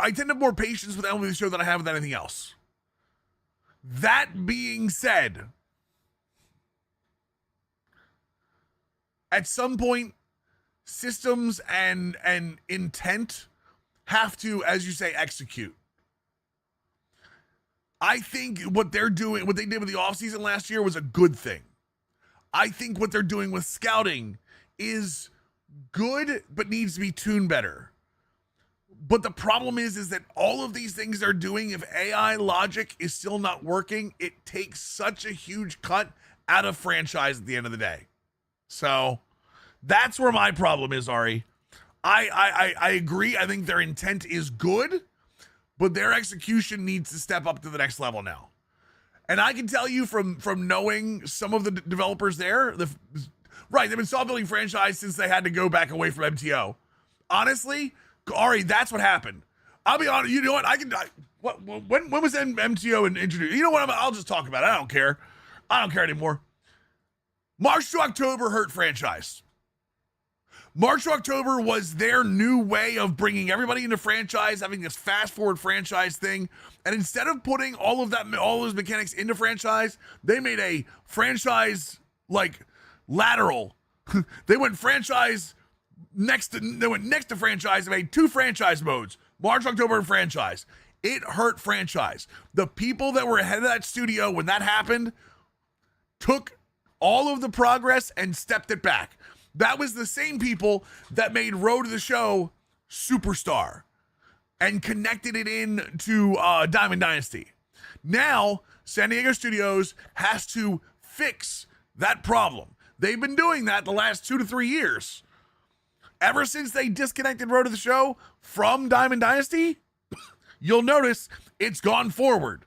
tend to have more patience with MLB The Show than I have with anything else. That being said, at some point, systems and intent have to, as you say, execute. I think what they did with the offseason last year was a good thing. I think what they're doing with scouting is good, but needs to be tuned better. But the problem is that all of these things they're doing, if AI logic is still not working, it takes such a huge cut out of franchise at the end of the day. So that's where my problem is, Ari. I agree. I think their intent is good, but their execution needs to step up to the next level now. And I can tell you from knowing some of the developers there, they've been soft building franchise since they had to go back away from MTO. Honestly, Ari, that's what happened. I'll be honest. You know what? When was MTO introduced? You know what? I'll just talk about it. I don't care. I don't care anymore. March to October hurt franchise. March to October was their new way of bringing everybody into franchise, having this fast forward franchise thing. And instead of putting all those mechanics into franchise, they made a franchise like lateral. They went next to franchise. They made 2 franchise modes, March, October, and franchise. It hurt franchise. The people that were ahead of that studio when that happened took all of the progress and stepped it back. That was the same people that made Road to the Show Superstar and connected it in to Diamond Dynasty. Now, San Diego Studios has to fix that problem. They've been doing that the last 2 to 3 years. Ever since they disconnected Road to the Show from Diamond Dynasty, you'll notice it's gone forward.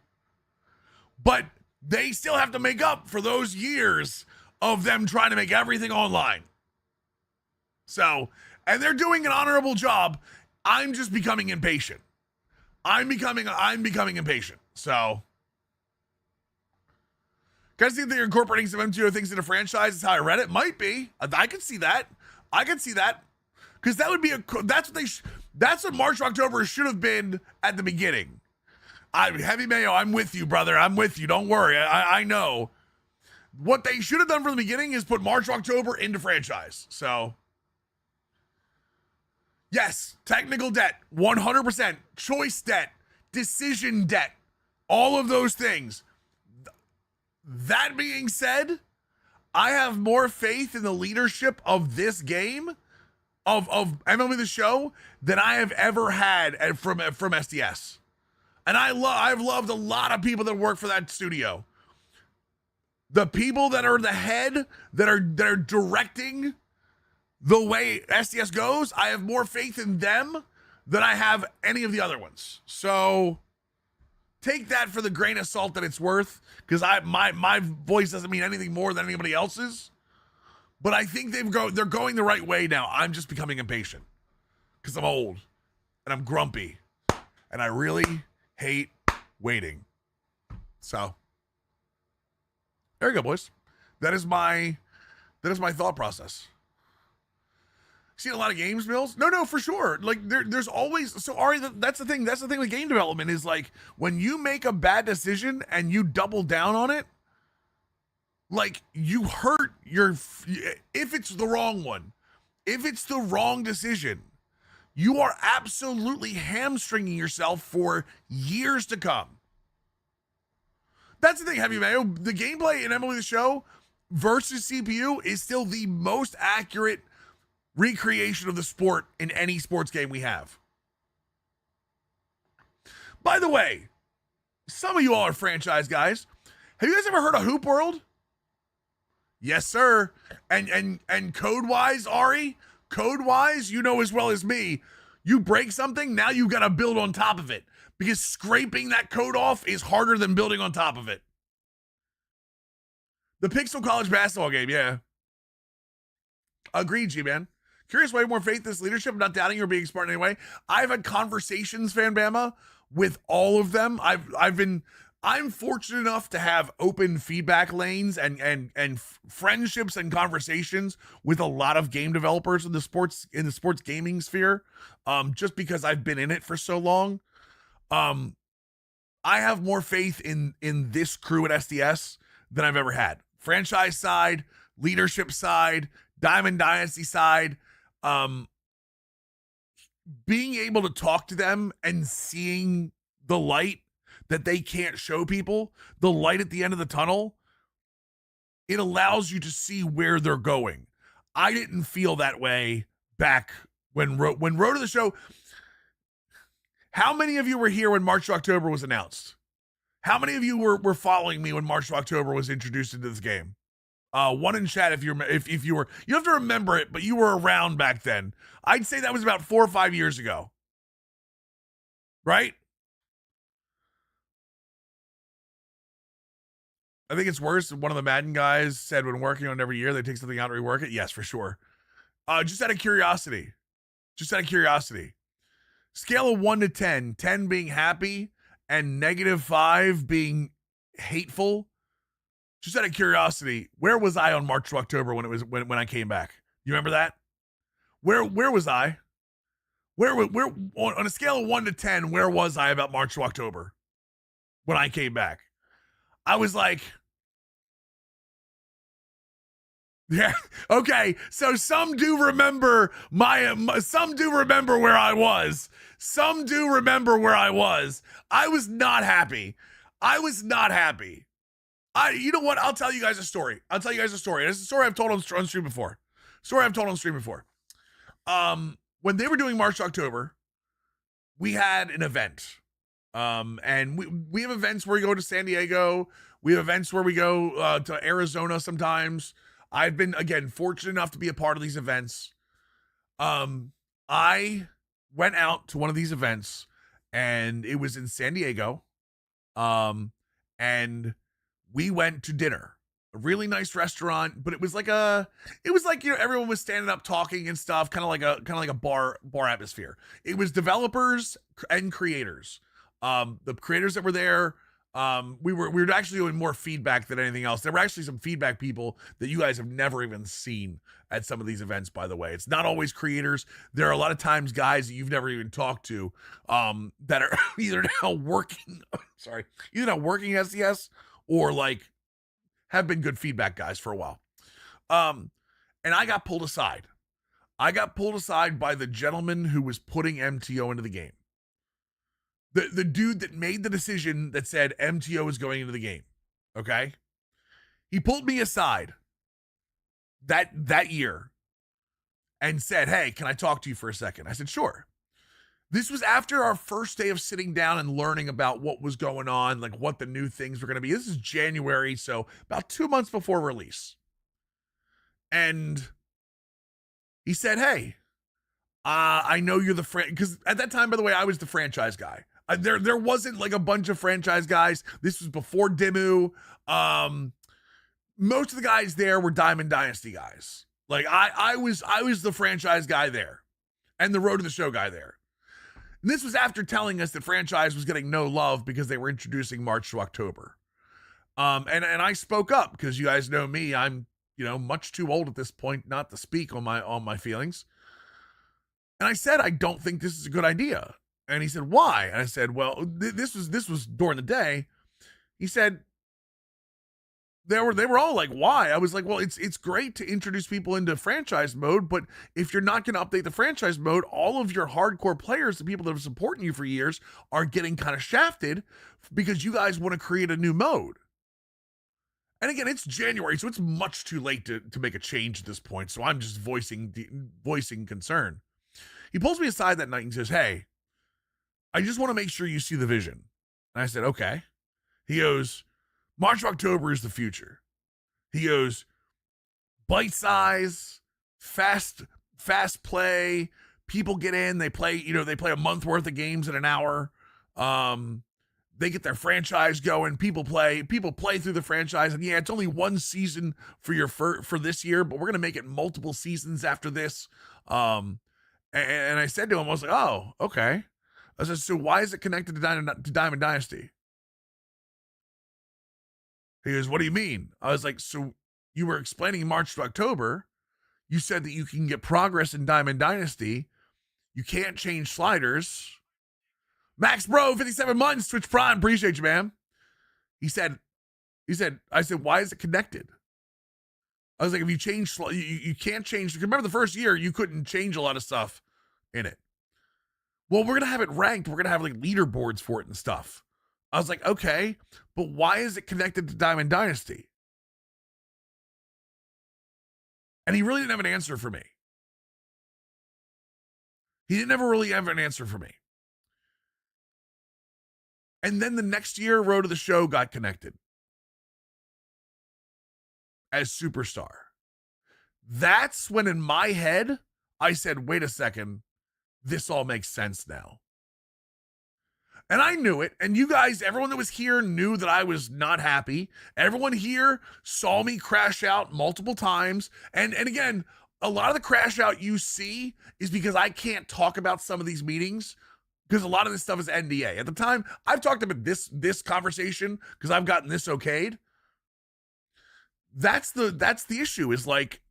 But they still have to make up for those years of them trying to make everything online. So, and they're doing an honorable job. I'm just becoming impatient. I'm becoming impatient. So, guys think they're incorporating some MTO things into franchise? Is how I read it. Might be. I could see that. Because that would be that's what March, October should have been at the beginning. Heavy Mayo, I'm with you, brother. I'm with you. Don't worry. I know. What they should have done from the beginning is put March, October into franchise. So, yes, technical debt, 100%, choice debt, decision debt, all of those things. That being said, I have more faith in the leadership of this game, of MLB The Show, than I have ever had from SDS. And I've loved a lot of people that work for that studio. The people that are the head, that are directing the way SDS goes, I have more faith in them than I have any of the other ones. So take that for the grain of salt that it's worth, because my voice doesn't mean anything more than anybody else's. But I think they're going the right way now. I'm just becoming impatient because I'm old and I'm grumpy and I really hate waiting. So there you go, boys. That is my thought process. Seen a lot of games, Mills? No, for sure. Like there's always, so Ari, that's the thing. That's the thing with game development is like when you make a bad decision and you double down on it, like you hurt if it's the wrong one, if it's the wrong decision, you are absolutely hamstringing yourself for years to come. That's the thing, Heavy Mayo. The gameplay in MLB The Show versus CPU is still the most accurate recreation of the sport in any sports game we have. By the way, some of you all are franchise guys. Have you guys ever heard of Hoop World? Yes, sir. And code-wise, Ari, code-wise, you know as well as me, you break something, now you got to build on top of it, because scraping that code off is harder than building on top of it. The Pixel College basketball game, yeah. Agreed, G-Man. Curious why you have more faith in this leadership. I'm not doubting you're being smart in any way. I've had conversations, Fan Bama, with all of them. I'm fortunate enough to have open feedback lanes and friendships and conversations with a lot of game developers in the sports gaming sphere. Just because I've been in it for so long. I have more faith in this crew at SDS than I've ever had. Franchise side, leadership side, Diamond Dynasty side. Being able to talk to them and seeing the light that they can't show people, the light at the end of the tunnel, it allows you to see where they're going. I didn't feel that way back when Road to the Show. How many of you were here when March to October was announced? How many of you were following me when March to October was introduced into this game? One in chat if you were, you have to remember it, but you were around back then. I'd say that was about 4 or 5 years ago. Right? I think it's worse. One of the Madden guys said when working on it every year, they take something out and rework it. Yes, for sure. Just out of curiosity. Scale of 1 to 10, 10 being happy and -5 being hateful. Just out of curiosity, where was I on March to October when I came back? You remember that? Where was I? Where on a scale of 1 to 10, where was I about March to October when I came back? I was like, yeah, okay. So some do remember some do remember where I was. Some do remember where I was. I was not happy. You know what? I'll tell you guys a story. It's a story I've told on stream before. When they were doing March to October, we had an event. And we have events where we go to San Diego. We have events where we go to Arizona sometimes. I've been, again, fortunate enough to be a part of these events. I went out to one of these events, and it was in San Diego. And we went to dinner. A really nice restaurant, but it was like everyone was standing up talking and stuff, kind of like a bar atmosphere. It was developers and creators. The creators that were there, we were actually doing more feedback than anything else. There were actually some feedback people that you guys have never even seen at some of these events, by the way. It's not always creators. There are a lot of times guys that you've never even talked to that are either now working SDS or like have been good feedback guys for a while. And I got pulled aside. By the gentleman who was putting MTO into the game. The dude that made the decision that said MTO is going into the game. Okay? He pulled me aside that year and said, "Hey, can I talk to you for a second?" I said, "Sure." This was after our first day of sitting down and learning about what was going on, like what the new things were going to be. This is January, so about 2 months before release. And he said, "Hey, I know you're the because at that time, by the way, I was the franchise guy. There wasn't like a bunch of franchise guys. This was before Dimmu. Most of the guys there were Diamond Dynasty guys. Like I was the franchise guy there, and the Road to the Show guy there. And this was after telling us that franchise was getting no love because they were introducing March to October. And I spoke up because you guys know me. I'm much too old at this point not to speak on my feelings. And I said, I don't think this is a good idea. And he said, why? And I said, well, this was during the day. He said, they were all like, why? I was like, well, it's great to introduce people into franchise mode, but if you're not going to update the franchise mode, all of your hardcore players, the people that have supporting you for years, are getting kind of shafted because you guys want to create a new mode. And again, it's January, so it's much too late to make a change at this point. So I'm just voicing concern. He pulls me aside that night and says, hey, I just want to make sure you see the vision. And I said, okay. He goes, March, October is the future. He goes, bite size, fast play. People get in, they play a month worth of games in an hour. They get their franchise going. People play through the franchise. And yeah, it's only one season for this year, but we're going to make it multiple seasons after this. And I said to him, I was like, oh, okay. I said, so why is it connected to Diamond Dynasty? He goes, what do you mean? I was like, so you were explaining March to October. You said that you can get progress in Diamond Dynasty. You can't change sliders. Max Bro, 57 months, Twitch Prime. Appreciate you, man. I said, why is it connected? I was like, if you change, you can't change. Remember the first year, you couldn't change a lot of stuff in it. Well, we're going to have it ranked. We're going to have like leaderboards for it and stuff. I was like, okay, but why is it connected to Diamond Dynasty? And he really didn't have an answer for me. He didn't ever really have an answer for me. And then the next year, Road to the Show got connected as Superstar. That's when in my head, I said, wait a second, this all makes sense now. And I knew it. And you guys, everyone that was here knew that I was not happy. Everyone here saw me crash out multiple times. And again, a lot of the crash out you see is because I can't talk about some of these meetings because a lot of this stuff is NDA. At the time, I've talked about this conversation because I've gotten this okayed. That's the issue is like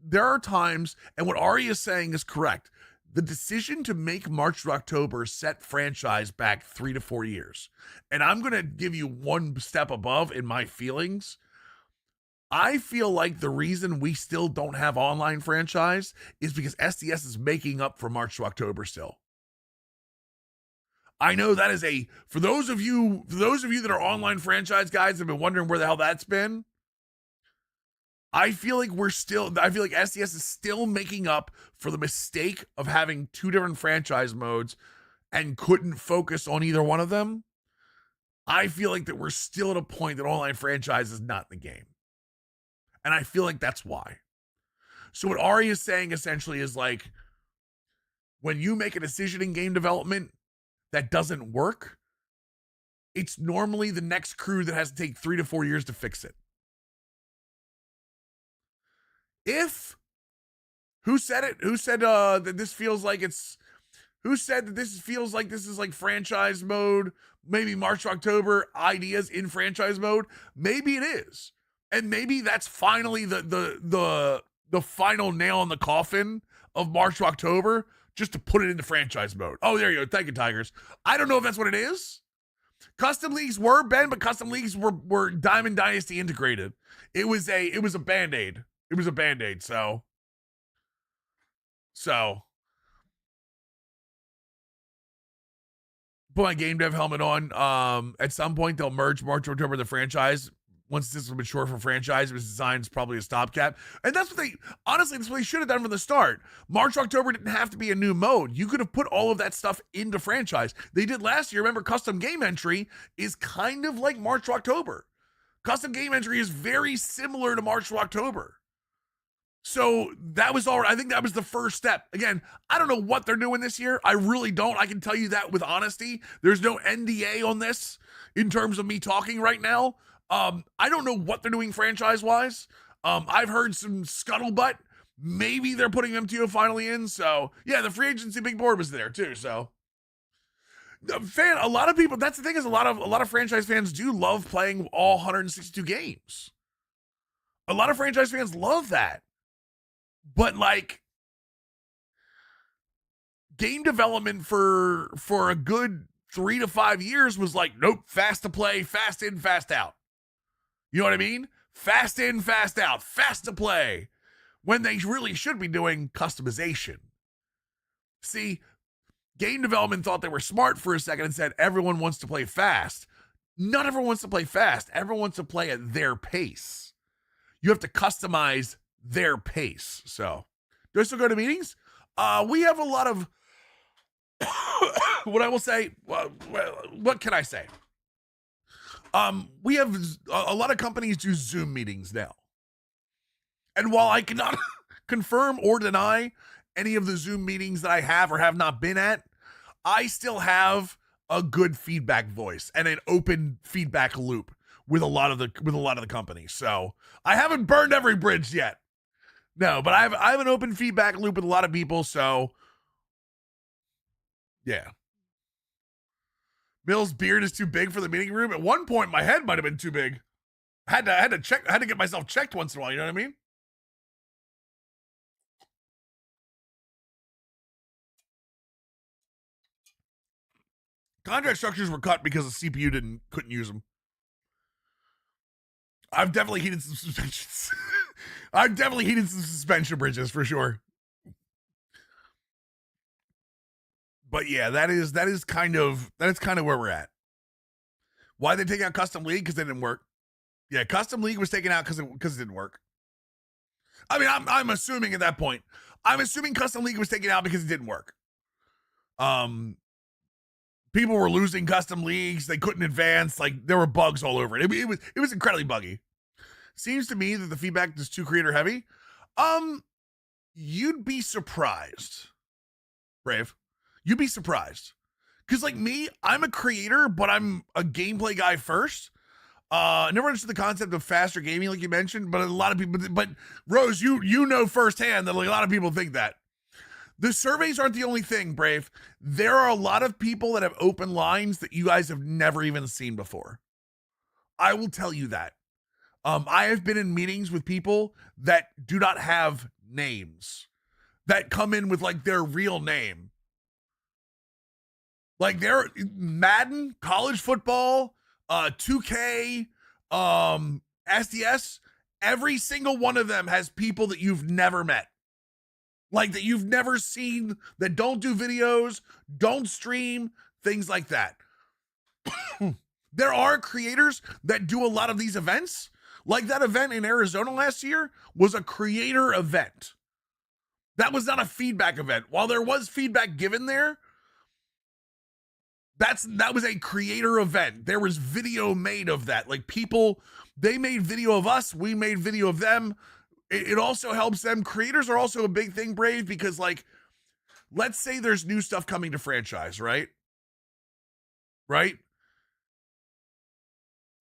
there are times, and what Ari is saying is correct. The decision to make March to October set franchise back 3 to 4 years. And I'm going to give you one step above in my feelings. I feel like the reason we still don't have online franchise is because SDS is making up for March to October still. I know that is for those of you that are online franchise guys have been wondering where the hell that's been. I feel like SDS is still making up for the mistake of having 2 different franchise modes and couldn't focus on either one of them. I feel like that we're still at a point that online franchise is not in the game. And I feel like that's why. So what Ari is saying essentially is like, when you make a decision in game development that doesn't work, it's normally the next crew that has to take 3 to 4 years to fix it. Who said it? Who said that this feels like this is like franchise mode, maybe March, October ideas in franchise mode? Maybe it is. And maybe that's finally the final nail in the coffin of March to October, just to put it into franchise mode. Oh, there you go. Thank you, Tigers. I don't know if that's what it is. Custom leagues were, Ben, but custom leagues were Diamond Dynasty integrated. It was a Band-Aid. It was a Band-Aid, so put my game dev helmet on. At some point, they'll merge March to October the franchise once this was mature for franchise, it was designed as probably a stopgap. And that's what they should have done from the start. March, October didn't have to be a new mode. You could have put all of that stuff into franchise. They did last year. Remember, custom game entry is kind of like March to October. Custom game entry is very similar to March to October. So that was all right. I think that was the first step. Again, I don't know what they're doing this year. I really don't. I can tell you that with honesty. There's no NDA on this in terms of me talking right now. I don't know what they're doing franchise-wise. I've heard some scuttlebutt. Maybe they're putting MTO finally in. So, yeah, the free agency big board was there too. So, a lot of people, that's the thing is a lot of franchise fans do love playing all 162 games. A lot of franchise fans love that. But like game development for a good 3 to 5 years was like, nope, fast to play, fast in, fast out. You know what I mean? Fast in, fast out, fast to play. When they really should be doing customization. See, game development thought they were smart for a second and said everyone wants to play fast. Not everyone wants to play fast. Everyone wants to play at their pace. You have to customize their pace. So, do I still go to meetings? We have a lot of what I will say. What can I say? We have a lot of companies do Zoom meetings now. And while I cannot confirm or deny any of the Zoom meetings that I have or have not been at, I still have a good feedback voice and an open feedback loop with a lot of the companies. So I haven't burned every bridge yet. No, but I have an open feedback loop with a lot of people. So yeah. Mill's beard is too big for the meeting room. At one point, my head might have been too big. I had to get myself checked once in a while. You know what I mean? Contract structures were cut because the CPU couldn't use them. I've definitely heated some suspensions. I've definitely heated some suspension bridges for sure. But yeah, that is kind of where we're at. Why they take out Custom League? Because they didn't work. Yeah, Custom League was taken out because it didn't work. I mean, I'm assuming at that point. I'm assuming Custom League was taken out because it didn't work. People were losing custom leagues. They couldn't advance. Like, there were bugs all over it. It was incredibly buggy. Seems to me that the feedback is too creator heavy. You'd be surprised, Brave. You'd be surprised. Because, like me, I'm a creator, but I'm a gameplay guy first. Never understood the concept of faster gaming, like you mentioned, but a lot of people, but Rose, you know firsthand that like, a lot of people think that. The surveys aren't the only thing, Brave. There are a lot of people that have open lines that you guys have never even seen before. I will tell you that. I have been in meetings with people that do not have names, that come in with like their real name. Like they're Madden, college football, 2K, SDS, every single one of them has people that you've never met. Like that you've never seen, that don't do videos, don't stream, things like that. There are creators that do a lot of these events. Like that event in Arizona last year was a creator event. That was not a feedback event. While there was feedback given there, that was a creator event. There was video made of that. Like people, they made video of us. We made video of them. It also helps them. Creators are also a big thing, Brave, because like, let's say there's new stuff coming to franchise, right? Right?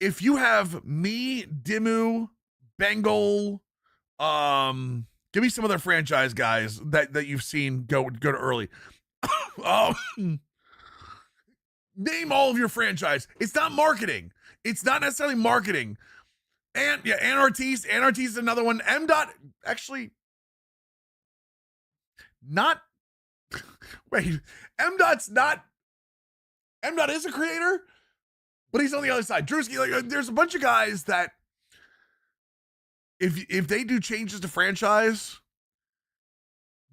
If you have me, Dimmu, Bengal, give me some other franchise guys that you've seen go to early. Name all of your franchise. It's not marketing. It's not necessarily marketing. And yeah, Anartiste is another one. M. Dot actually not. Wait, M. Dot's not. M. Dot is a creator, but he's on the other side. Drewski, like, there's a bunch of guys that if they do changes to franchise,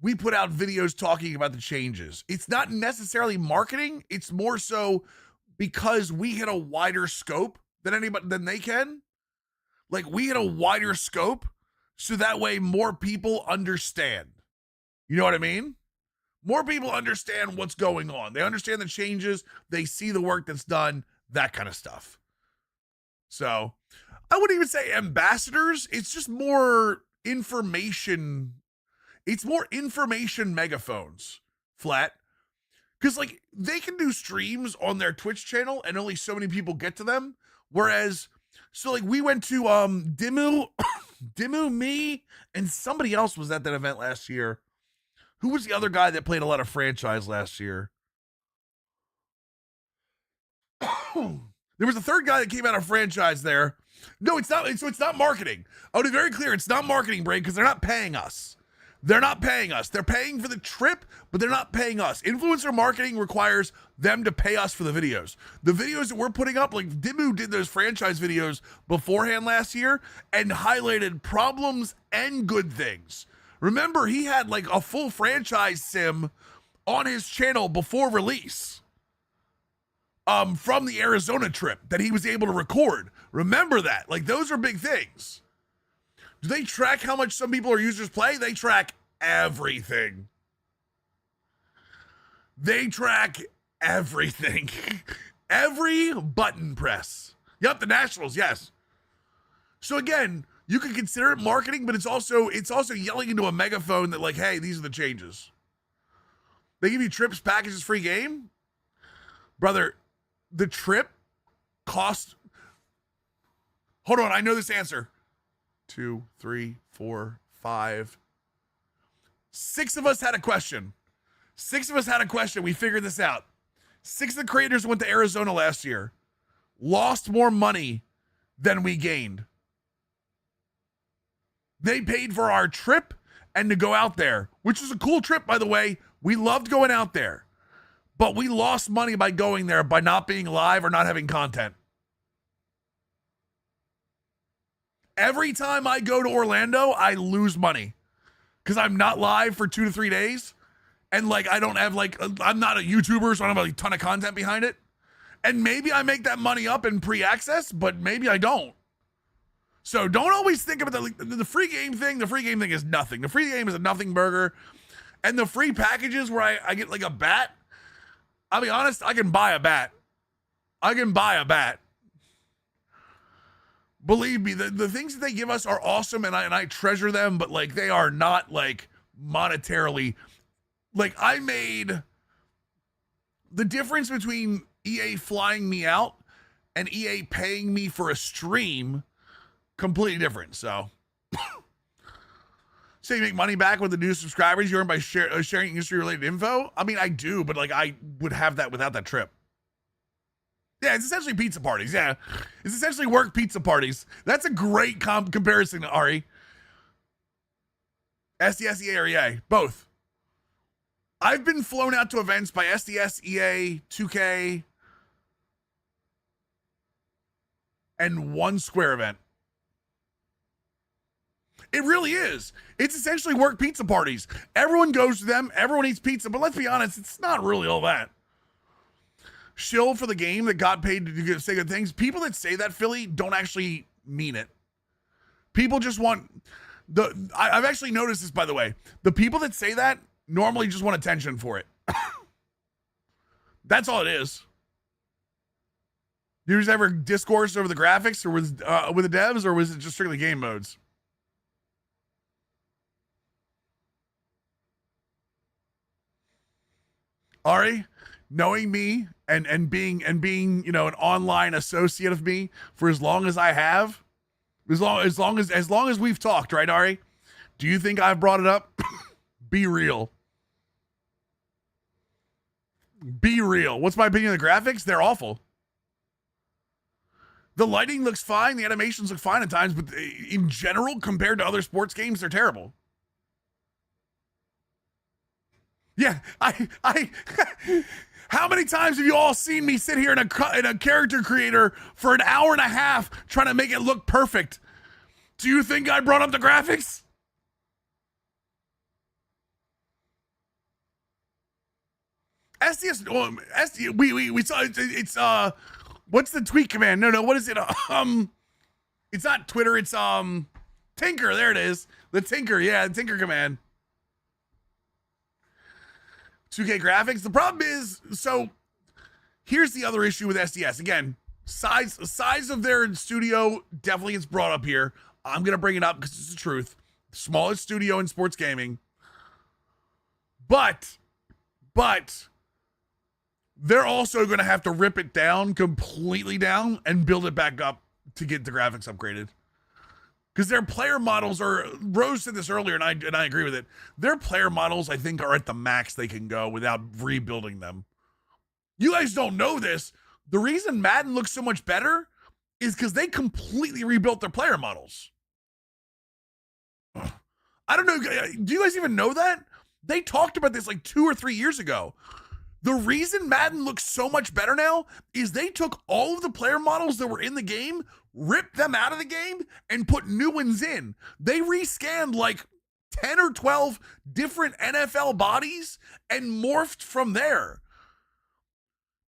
we put out videos talking about the changes. It's not necessarily marketing. It's more so because we hit a wider scope than they can. Like we had a wider scope so that way more people understand. You know what I mean? More people understand what's going on. They understand the changes. They see the work that's done, that kind of stuff. So I wouldn't even say ambassadors. It's just more information. It's more information megaphones, Flat. Because, like, they can do streams on their Twitch channel and only so many people get to them. Whereas, so, like, we went to Dimmu, Dimmu, me, and somebody else was at that event last year. Who was the other guy that played a lot of franchise last year? There was a third guy that came out of franchise there. No, it's not. So it's not marketing. I want to be very clear. It's not marketing, Brain, because they're not paying us. They're not paying us. They're paying for the trip, but they're not paying us. Influencer marketing requires them to pay us for the videos. The videos that we're putting up, like Dimmu did those franchise videos beforehand last year and highlighted problems and good things. Remember, he had like a full franchise sim on his channel before release from the Arizona trip that he was able to record. Remember that. Like, those are big things. Do they track how much some people or users play? They track everything. They track everything. Every button press. Yep, the Nationals, yes. So again, you can consider it marketing, but it's also yelling into a megaphone that, like, hey, these are the changes. They give you trips, packages, free game. Brother, the trip cost. Hold on, I know this answer. 2, 3, 4, 5. 6 of us had a question. 6 of us had a question. We figured this out. 6 of the creators went to Arizona last year. Lost more money than we gained. They paid for our trip and to go out there, which was a cool trip, by the way. We loved going out there. But we lost money by going there by not being live or not having content. Every time I go to Orlando, I lose money because I'm not live for 2 to 3 days. And like, I don't have like, I'm not a YouTuber, so I don't have a ton of content behind it. And maybe I make that money up in pre-access, but maybe I don't. So don't always think about the free game thing. The free game thing is nothing. The free game is a nothing burger. And the free packages where I get like a bat, I'll be honest, I can buy a bat. I can buy a bat. Believe me, the things that they give us are awesome, and I treasure them, but like they are not like monetarily. Like, I made the difference between EA flying me out and EA paying me for a stream completely different. So say you make money back with the new subscribers you earn by sharing industry related info. I mean, I do, but like I would have that without that trip. Yeah, it's essentially pizza parties. Yeah, it's essentially work pizza parties. That's a great comparison, Ari. SDS, EA, or EA, both. I've been flown out to events by SDS, EA, 2K, and one Square event. It really is. It's essentially work pizza parties. Everyone goes to them. Everyone eats pizza. But let's be honest, it's not really all that. Shill for the game that got paid to say good things. People that say that, Philly, don't actually mean it. People just want I've actually noticed this, by the way. The people that say that normally just want attention for it. That's all it is. You ever discourse over the graphics or with the devs, or was it just strictly game modes? Ari, knowing me and being you know an online associate of me for as long as I have, as long as we've talked, right, Ari? Do you think I've brought it up? Be real. Be real. What's my opinion of the graphics? They're awful. The lighting looks fine, the animations look fine at times, but in general, compared to other sports games, they're terrible. Yeah, I how many times have you all seen me sit here in a character creator for an hour and a half trying to make it look perfect? Do you think I brought up the graphics? SDS, we saw it's what's the tweet command? No, what is it? It's not Twitter, it's Tinker. There it is. The Tinker, yeah, the Tinker command. 2K graphics. The problem is, so here's the other issue with SDS. Again, size of their studio definitely gets brought up here. I'm gonna bring it up because it's the truth. Smallest studio in sports gaming. But they're also gonna have to rip it down completely down and build it back up to get the graphics upgraded. Because their player models are, Rose said this earlier, and I agree with it. Their player models, I think, are at the max they can go without rebuilding them. You guys don't know this. The reason Madden looks so much better is because they completely rebuilt their player models. I don't know. Do you guys even know that? They talked about this like 2 or 3 years ago. The reason Madden looks so much better now is they took all of the player models that were in the game, ripped them out of the game, and put new ones in. They rescanned like 10 or 12 different NFL bodies and morphed from there.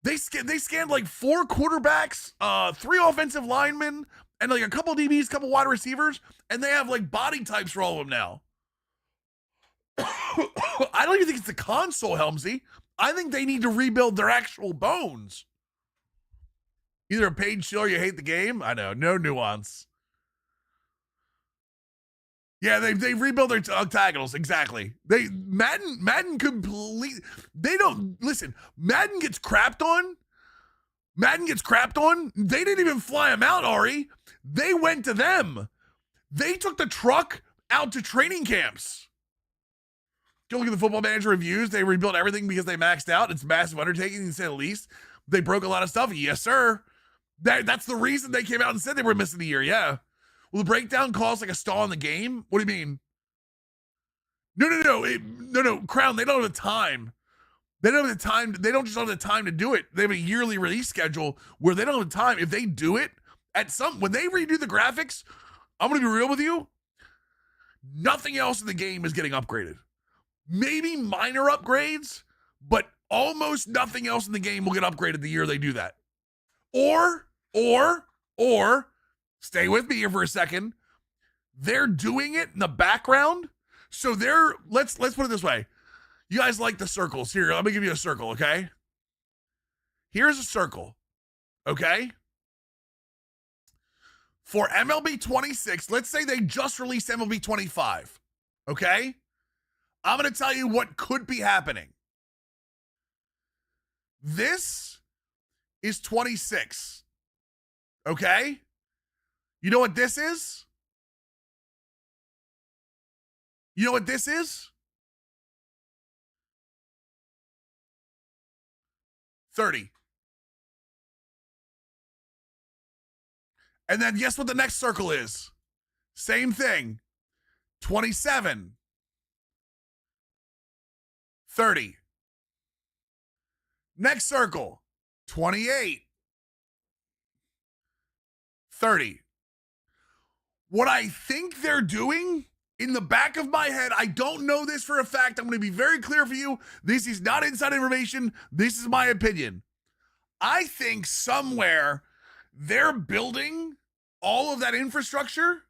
They scanned like 4 quarterbacks, 3 offensive linemen, and like a couple DBs, couple wide receivers, and they have like body types for all of them now. I don't even think it's the console, Helmsy. I think they need to rebuild their actual bones. Either a paid shill or you hate the game. I know, no nuance. Yeah, they rebuild their octagonals, exactly. Madden complete. They don't listen. Madden gets crapped on. They didn't even fly them out, Ari. They went to them. They took the truck out to training camps. Go look at the Football Manager reviews. They rebuilt everything because they maxed out. It's a massive undertaking, to say the least. They broke a lot of stuff. Yes, sir. That's the reason they came out and said they were missing a year. Yeah. Well, the breakdown caused like a stall in the game. What do you mean? No, Crown. They don't have the time. They don't have the time. They don't just have the time to do it. They have a yearly release schedule where they don't have the time. If they do it when they redo the graphics, I'm going to be real with you. Nothing else in the game is getting upgraded. Maybe minor upgrades, but almost nothing else in the game will get upgraded the year they do that. Or, stay with me here for a second. They're doing it in the background. So let's put it this way. You guys like the circles. Here, let me give you a circle, okay? Here's a circle, okay? For MLB 26, let's say they just released MLB 25, okay? I'm going to tell you what could be happening. This is 26. Okay? You know what this is? You know what this is? 30. And then guess what the next circle is? Same thing. 27. 30. Next circle, 28. 30. What I think they're doing in the back of my head, I don't know this for a fact. I'm going to be very clear for you. This is not inside information. This is my opinion. I think somewhere they're building all of that infrastructure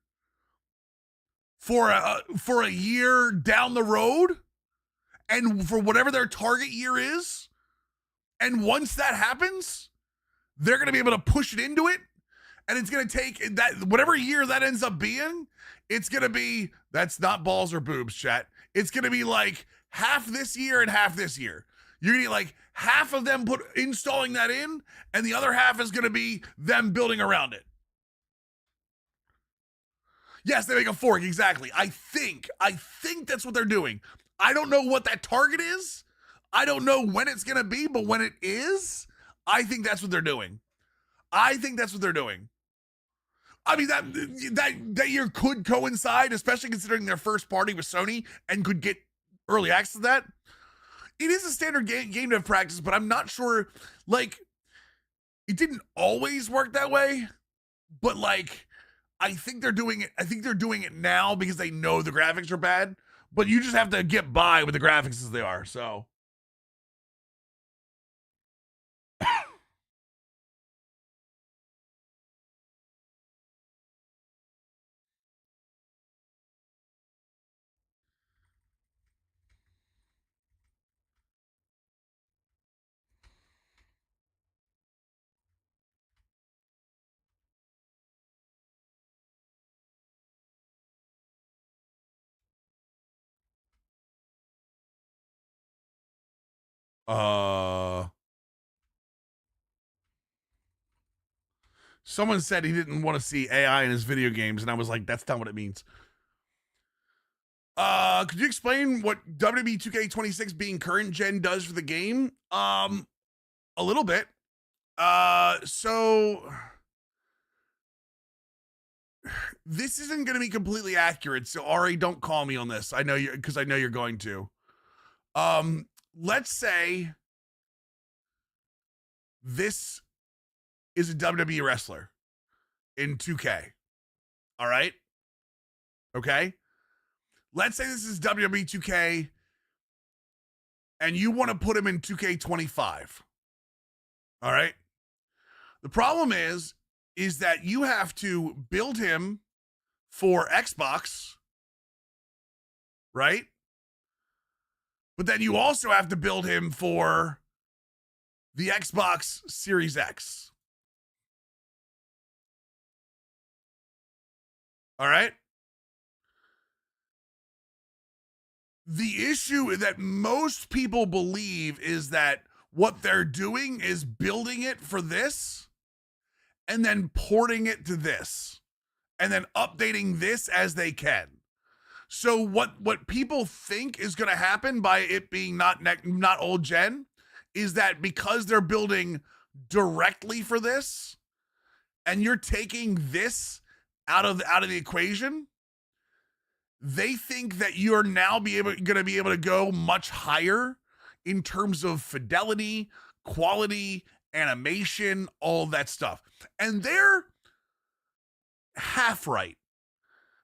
for a year down the road, and for whatever their target year is. And once that happens, they're going to be able to push it into it. And it's going to take that, whatever year that ends up being, it's going to be, that's not balls or boobs, chat. It's going to be like half this year and half this year. You're going to get like half of them installing that in, and the other half is going to be them building around it. Yes, they make a fork, exactly. I think that's what they're doing. I don't know what that target is. I don't know when it's going to be, but when it is, I think that's what they're doing. I mean, that year could coincide, especially considering their first party with Sony, and could get early access to that. It is a standard game dev practice, but I'm not sure, like, it didn't always work that way, but like, I think they're doing it now because they know the graphics are bad, but you just have to get by with the graphics as they are, so. Someone said he didn't want to see AI in his video games, and I was like, that's not what it means. Could you explain what WWE 2K26 being current gen does for the game? A little bit. So this isn't going to be completely accurate. So Ari, don't call me on this. I know you, because I know you're going to. Let's say this is a WWE wrestler in 2K. All right. Okay. Let's say this is WWE 2K and you want to put him in 2K25. All right. The problem is that you have to build him for Xbox, right? But then you also have to build him for the Xbox Series X. All right. The issue that most people believe is that what they're doing is building it for this and then porting it to this and then updating this as they can. So what people think is going to happen by it being not old gen is that because they're building directly for this and you're taking this out of the equation, they think that you're now going to be able to go much higher in terms of fidelity, quality, animation, all that stuff. And they're half right.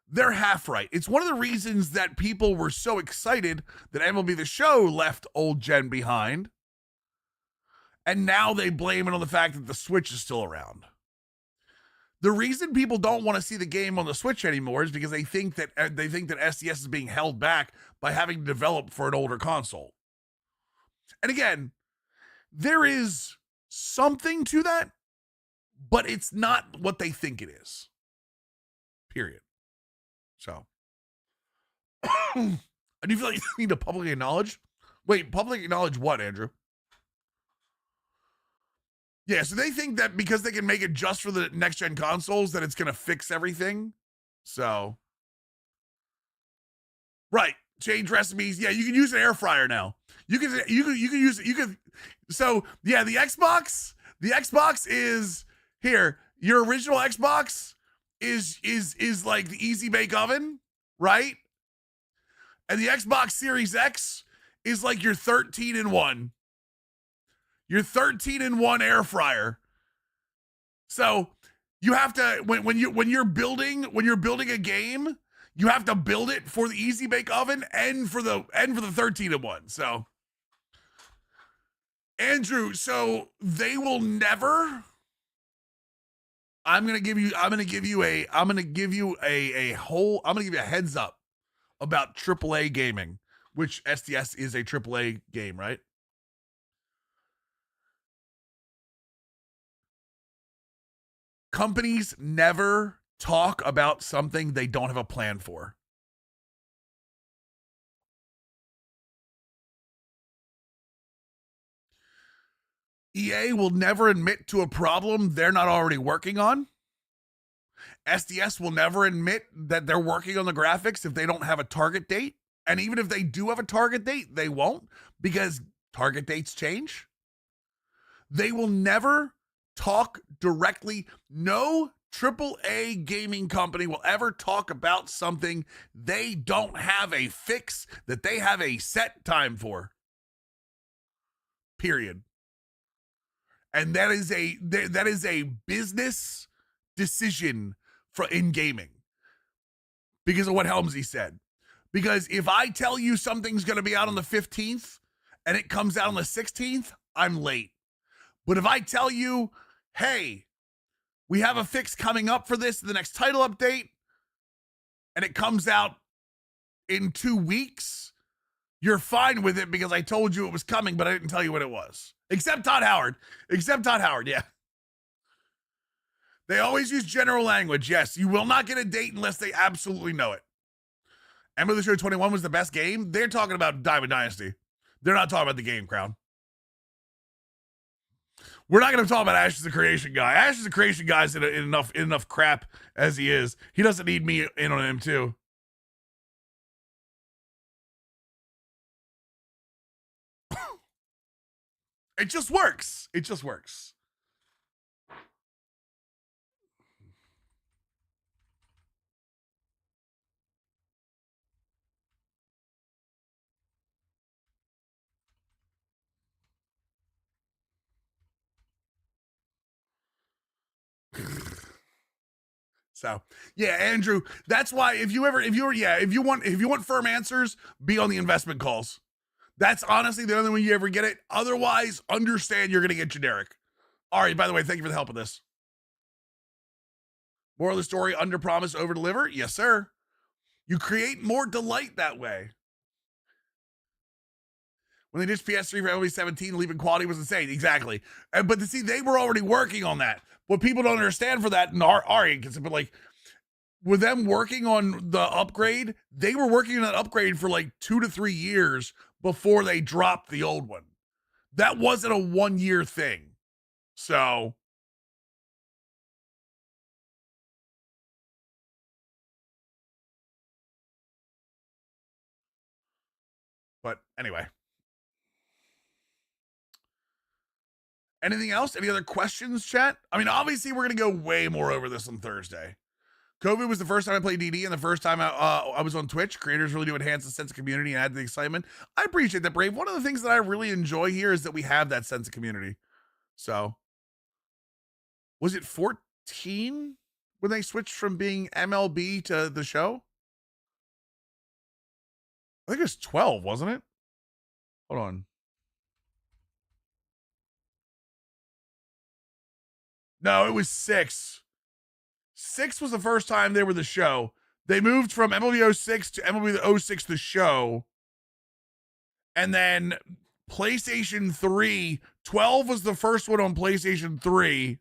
They're half right. It's one of the reasons that people were so excited that MLB The Show left old gen behind. And now they blame it on the fact that the Switch is still around. The reason people don't want to see the game on the Switch anymore is because they think that SDS is being held back by having to develop for an older console. And again, there is something to that, but it's not what they think it is. Period. So, I do feel like you need to publicly acknowledge. Wait, publicly acknowledge what, Andrew? Yeah, so they think that because they can make it just for the next gen consoles that it's going to fix everything. So, right, change recipes. Yeah, you can use an air fryer now. You can use it. So yeah, the Xbox is here. Your original Xbox is like the Easy Bake Oven, right? And the Xbox Series X is like your 13-in-1. Your 13-in-1 air fryer. So you have to when you're building a game, you have to build it for the Easy Bake Oven and for the 13-in-1. So Andrew, so they will never. I'm gonna give you a heads up about AAA gaming, which SDS is a AAA game, right? Companies never talk about something they don't have a plan for. EA will never admit to a problem they're not already working on. SDS will never admit that they're working on the graphics if they don't have a target date. And even if they do have a target date, they won't, because target dates change. They will never talk directly. No AAA gaming company will ever talk about something they don't have a fix that they have a set time for. Period. And that is a business decision in gaming because of what Helmsy said. Because if I tell you something's going to be out on the 15th and it comes out on the 16th, I'm late. But if I tell you, hey, we have a fix coming up for this, the next title update, and it comes out in 2 weeks, you're fine with it because I told you it was coming, but I didn't tell you what it was. Except Todd Howard, yeah. They always use general language. Yes, you will not get a date unless they absolutely know it. Ember the Show 21 was the best game. They're talking about Diamond Dynasty. They're not talking about the game, Crown. We're not going to talk about Ash as a creation guy. Ash as a creation guy is in enough crap as he is. He doesn't need me in on him too. It just works. It just works. So yeah, Andrew, that's why if you want firm answers, be on the investment calls. That's honestly the only way you ever get it. Otherwise, understand you're gonna get generic. All right, by the way, thank you for the help with this. Moral of the story, under promise, over deliver. Yes, sir. You create more delight that way. When they ditched PS3 for MLB 17, the leap in quality was insane. Exactly. But see, they were already working on that. What people don't understand for that, and but like, with them working on the upgrade, they were working on that upgrade for like 2 to 3 years before they dropped the old one. That wasn't a 1 year thing. So. But anyway. Anything else? Any other questions, chat? I mean, obviously, we're going to go way more over this on Thursday. COVID was the first time I played DD and the first time I was on Twitch. Creators really do enhance the sense of community and add to the excitement. I appreciate that, Brave. One of the things that I really enjoy here is that we have that sense of community. So, was it 14 when they switched from being MLB to the show? I think it was 12, wasn't it? Hold on. No, it was 6. 6 was the first time they were the show. They moved from MLB 06 to MLB 06 the show. And then PlayStation 3, 12 was the first one on PlayStation 3.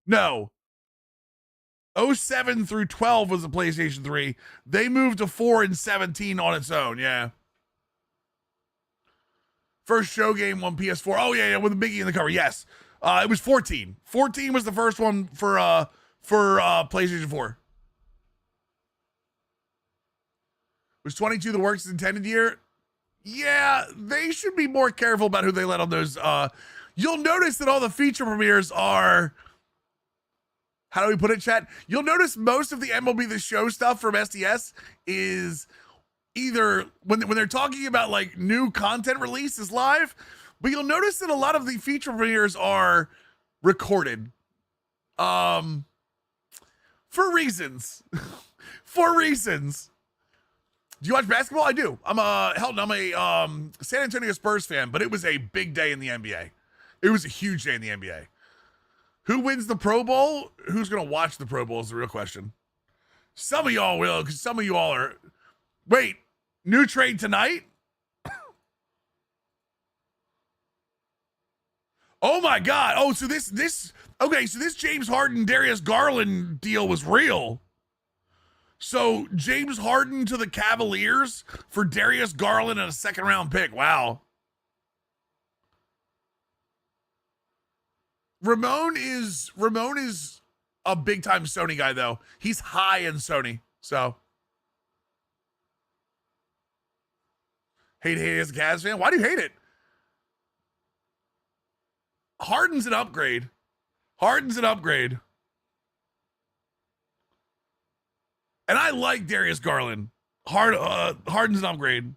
No. 07 through 12 was the PlayStation 3. They moved to 4 and 17 on its own, yeah. First show game on PS4. Oh, yeah, with the Biggie in the cover, yes. It was 14. 14 was the first one for PlayStation 4. Was 22 the works intended year? Yeah, they should be more careful about who they let on those. You'll notice that all the feature premieres are, how do we put it, chat? You'll notice most of the MLB The Show stuff from SDS is either when they're talking about like new content releases live, but you'll notice that a lot of the feature premieres are recorded. For reasons. For reasons. Do you watch basketball? I do. I'm a San Antonio Spurs fan, but it was a big day in the NBA. It was a huge day in the NBA. Who wins the Pro Bowl? Who's going to watch the Pro Bowl is the real question. Some of y'all will, because some of y'all are. Wait, new trade tonight? Oh my God. Oh, so this James Harden, Darius Garland deal was real. So James Harden to the Cavaliers for Darius Garland and a second round pick. Wow. Ramon is a big time Sony guy though. He's high in Sony. So hate it as a Cavs fan. Why do you hate it? Harden's an upgrade. Harden's an upgrade. And I like Darius Garland. Harden's an upgrade.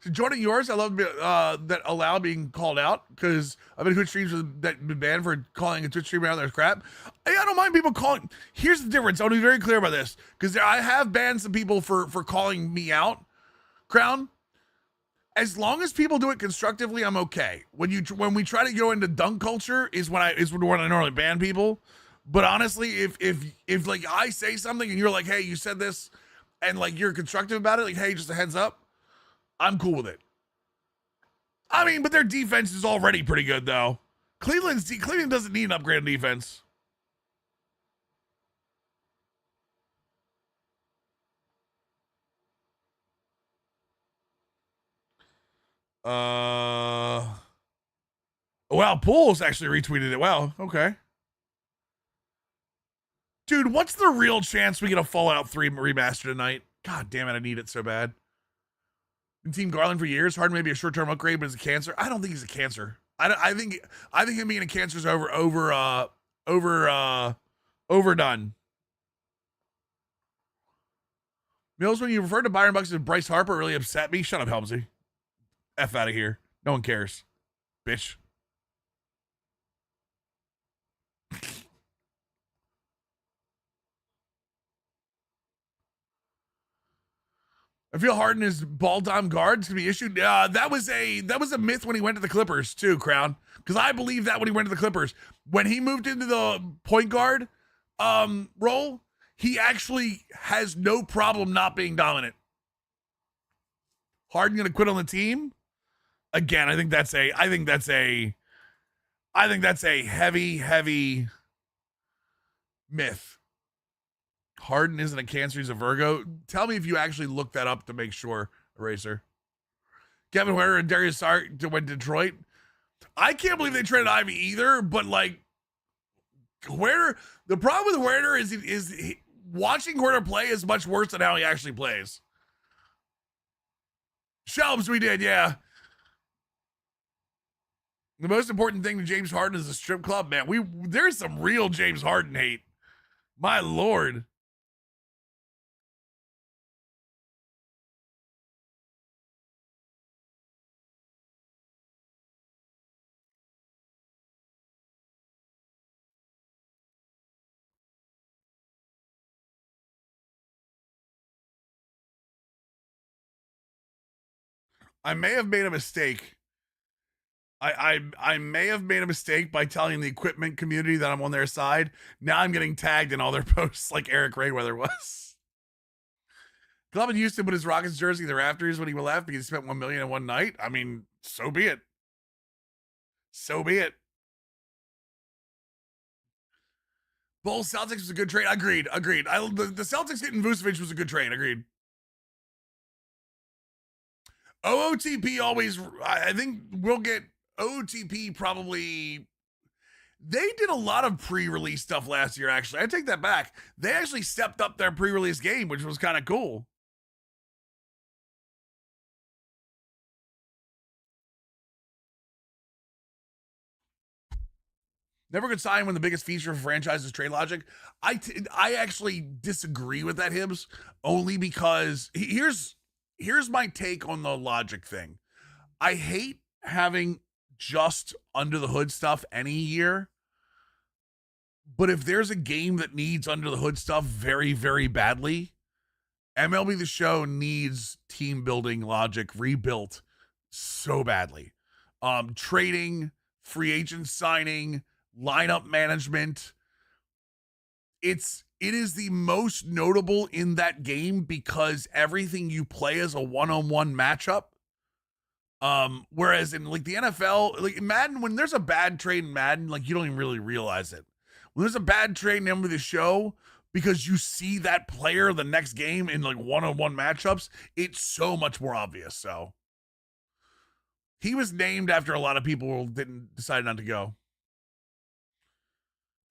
So joining yours, I love that allow being called out because I've been Twitch streams that been banned for calling a Twitch streamer out their crap. I don't mind people calling. Here's the difference. I want to be very clear about this because I have banned some people for calling me out. Crown. As long as people do it constructively, I'm okay. When we try to go into dunk culture is when I normally ban people. But honestly, if like I say something and you're like, hey, you said this, and like you're constructive about it, like, hey, just a heads up, I'm cool with it. I mean, but their defense is already pretty good though. Cleveland doesn't need an upgrade on defense. Wow, Pools actually retweeted it. Wow, okay. Dude, what's the real chance we get a Fallout 3 remaster tonight? God damn it, I need it so bad. Been Team Garland for years. Harden may be a short-term upgrade, but it's a cancer. I don't think he's a cancer. I think him being a cancer is overdone. Mills, when you referred to Byron Bucks as Bryce Harper, really upset me. Shut up, Helmsy. F out of here. No one cares, bitch. I feel Harden is ball dom guards to be issued. That was a myth when he went to the Clippers too, Crown. Because I believe that when he went to the Clippers, when he moved into the point guard role, he actually has no problem not being dominant. Harden gonna quit on the team again. I think that's a heavy myth. Harden isn't a Cancer, he's a Virgo. Tell me if you actually looked that up to make sure, Eraser. Kevin Huerter and Darius Saric went to Detroit. I can't believe they traded Ivy either, but like Huerter, the problem with Huerter is watching Huerter play is much worse than how he actually plays. Shelves, we did, yeah. The most important thing to James Harden is the strip club, man. There's some real James Harden hate. My Lord. I may have made a mistake. I may have made a mistake by telling the equipment community that I'm on their side. Now I'm getting tagged in all their posts like Eric Rayweather was. Club in Houston put his Rockets jersey in the rafters when he left because he spent $1 million in one night. I mean, so be it. So be it. Bulls Celtics was a good trade. Agreed. The Celtics getting Vucevic was a good trade. Agreed. OOTP always, I think we'll get OOTP probably. They did a lot of pre-release stuff last year, actually. I take that back. They actually stepped up their pre-release game, which was kind of cool. Never could sign when the biggest feature of franchise is trade logic. I actually disagree with that, Hibbs, only because here's my take on the logic thing. I hate having just under the hood stuff any year. But if there's a game that needs under the hood stuff very, very badly, MLB The Show needs team building logic rebuilt so badly. Trading, free agent signing, lineup management. It is the most notable in that game because everything you play is a one-on-one matchup. Whereas in like the NFL, like Madden, when there's a bad trade in Madden, like you don't even really realize it. When there's a bad trade in the show, because you see that player the next game in like one-on-one matchups, it's so much more obvious. So he was named after a lot of people didn't decide not to go.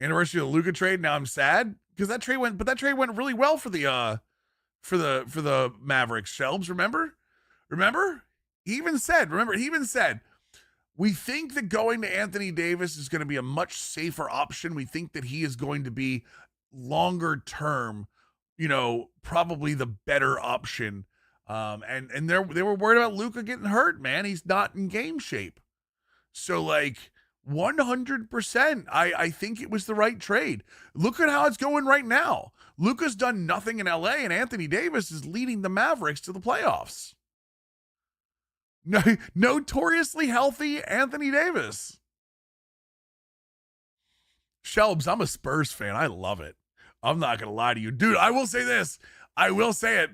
Anniversary of the Luka trade. Now I'm sad because that trade went really well for the Mavericks. Shelves, remember? He even said, we think that going to Anthony Davis is going to be a much safer option. We think that he is going to be longer term, probably the better option. And they were worried about Luka getting hurt, man. He's not in game shape. So like 100%, I think it was the right trade. Look at how it's going right now. Luka's done nothing in LA and Anthony Davis is leading the Mavericks to the playoffs. Notoriously healthy Anthony Davis. Shelbs, I'm a Spurs fan. I love it. I'm not going to lie to you. Dude, I will say this. I will say it.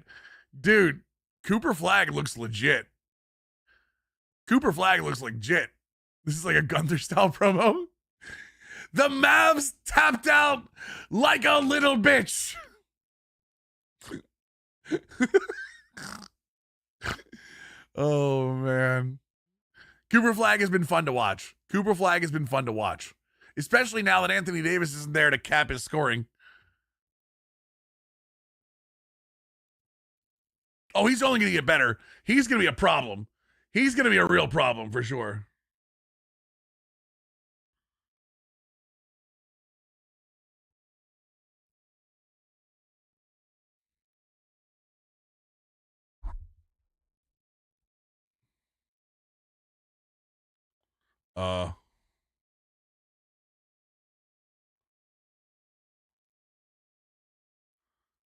Dude, Cooper Flag looks legit. This is like a Gunther-style promo. The Mavs tapped out like a little bitch. Oh, man. Cooper Flag has been fun to watch. Cooper Flag has been fun to watch, especially now that Anthony Davis isn't there to cap his scoring. Oh, he's only going to get better. He's going to be a problem. He's going to be a real problem for sure.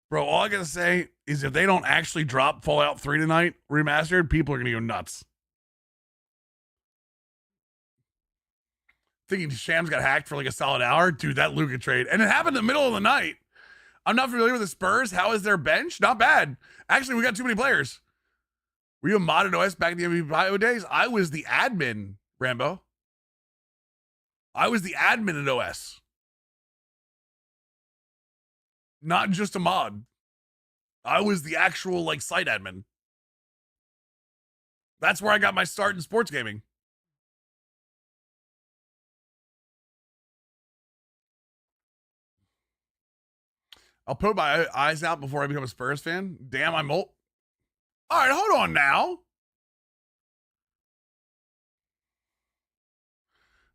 Bro, all I gotta say is if they don't actually drop Fallout 3 tonight, remastered, people are gonna go nuts. Thinking Shams got hacked for like a solid hour. Dude, that Luka trade. And it happened in the middle of the night. I'm not familiar with the Spurs. How is their bench? Not bad. Actually, we got too many players. Were you a mod at OS back in the MVP Bio days? I was the admin, Rambo. I was the admin at OS. Not just a mod. I was the actual like site admin. That's where I got my start in sports gaming. I'll put my eyes out before I become a Spurs fan. Damn, I'm old. All right, hold on now.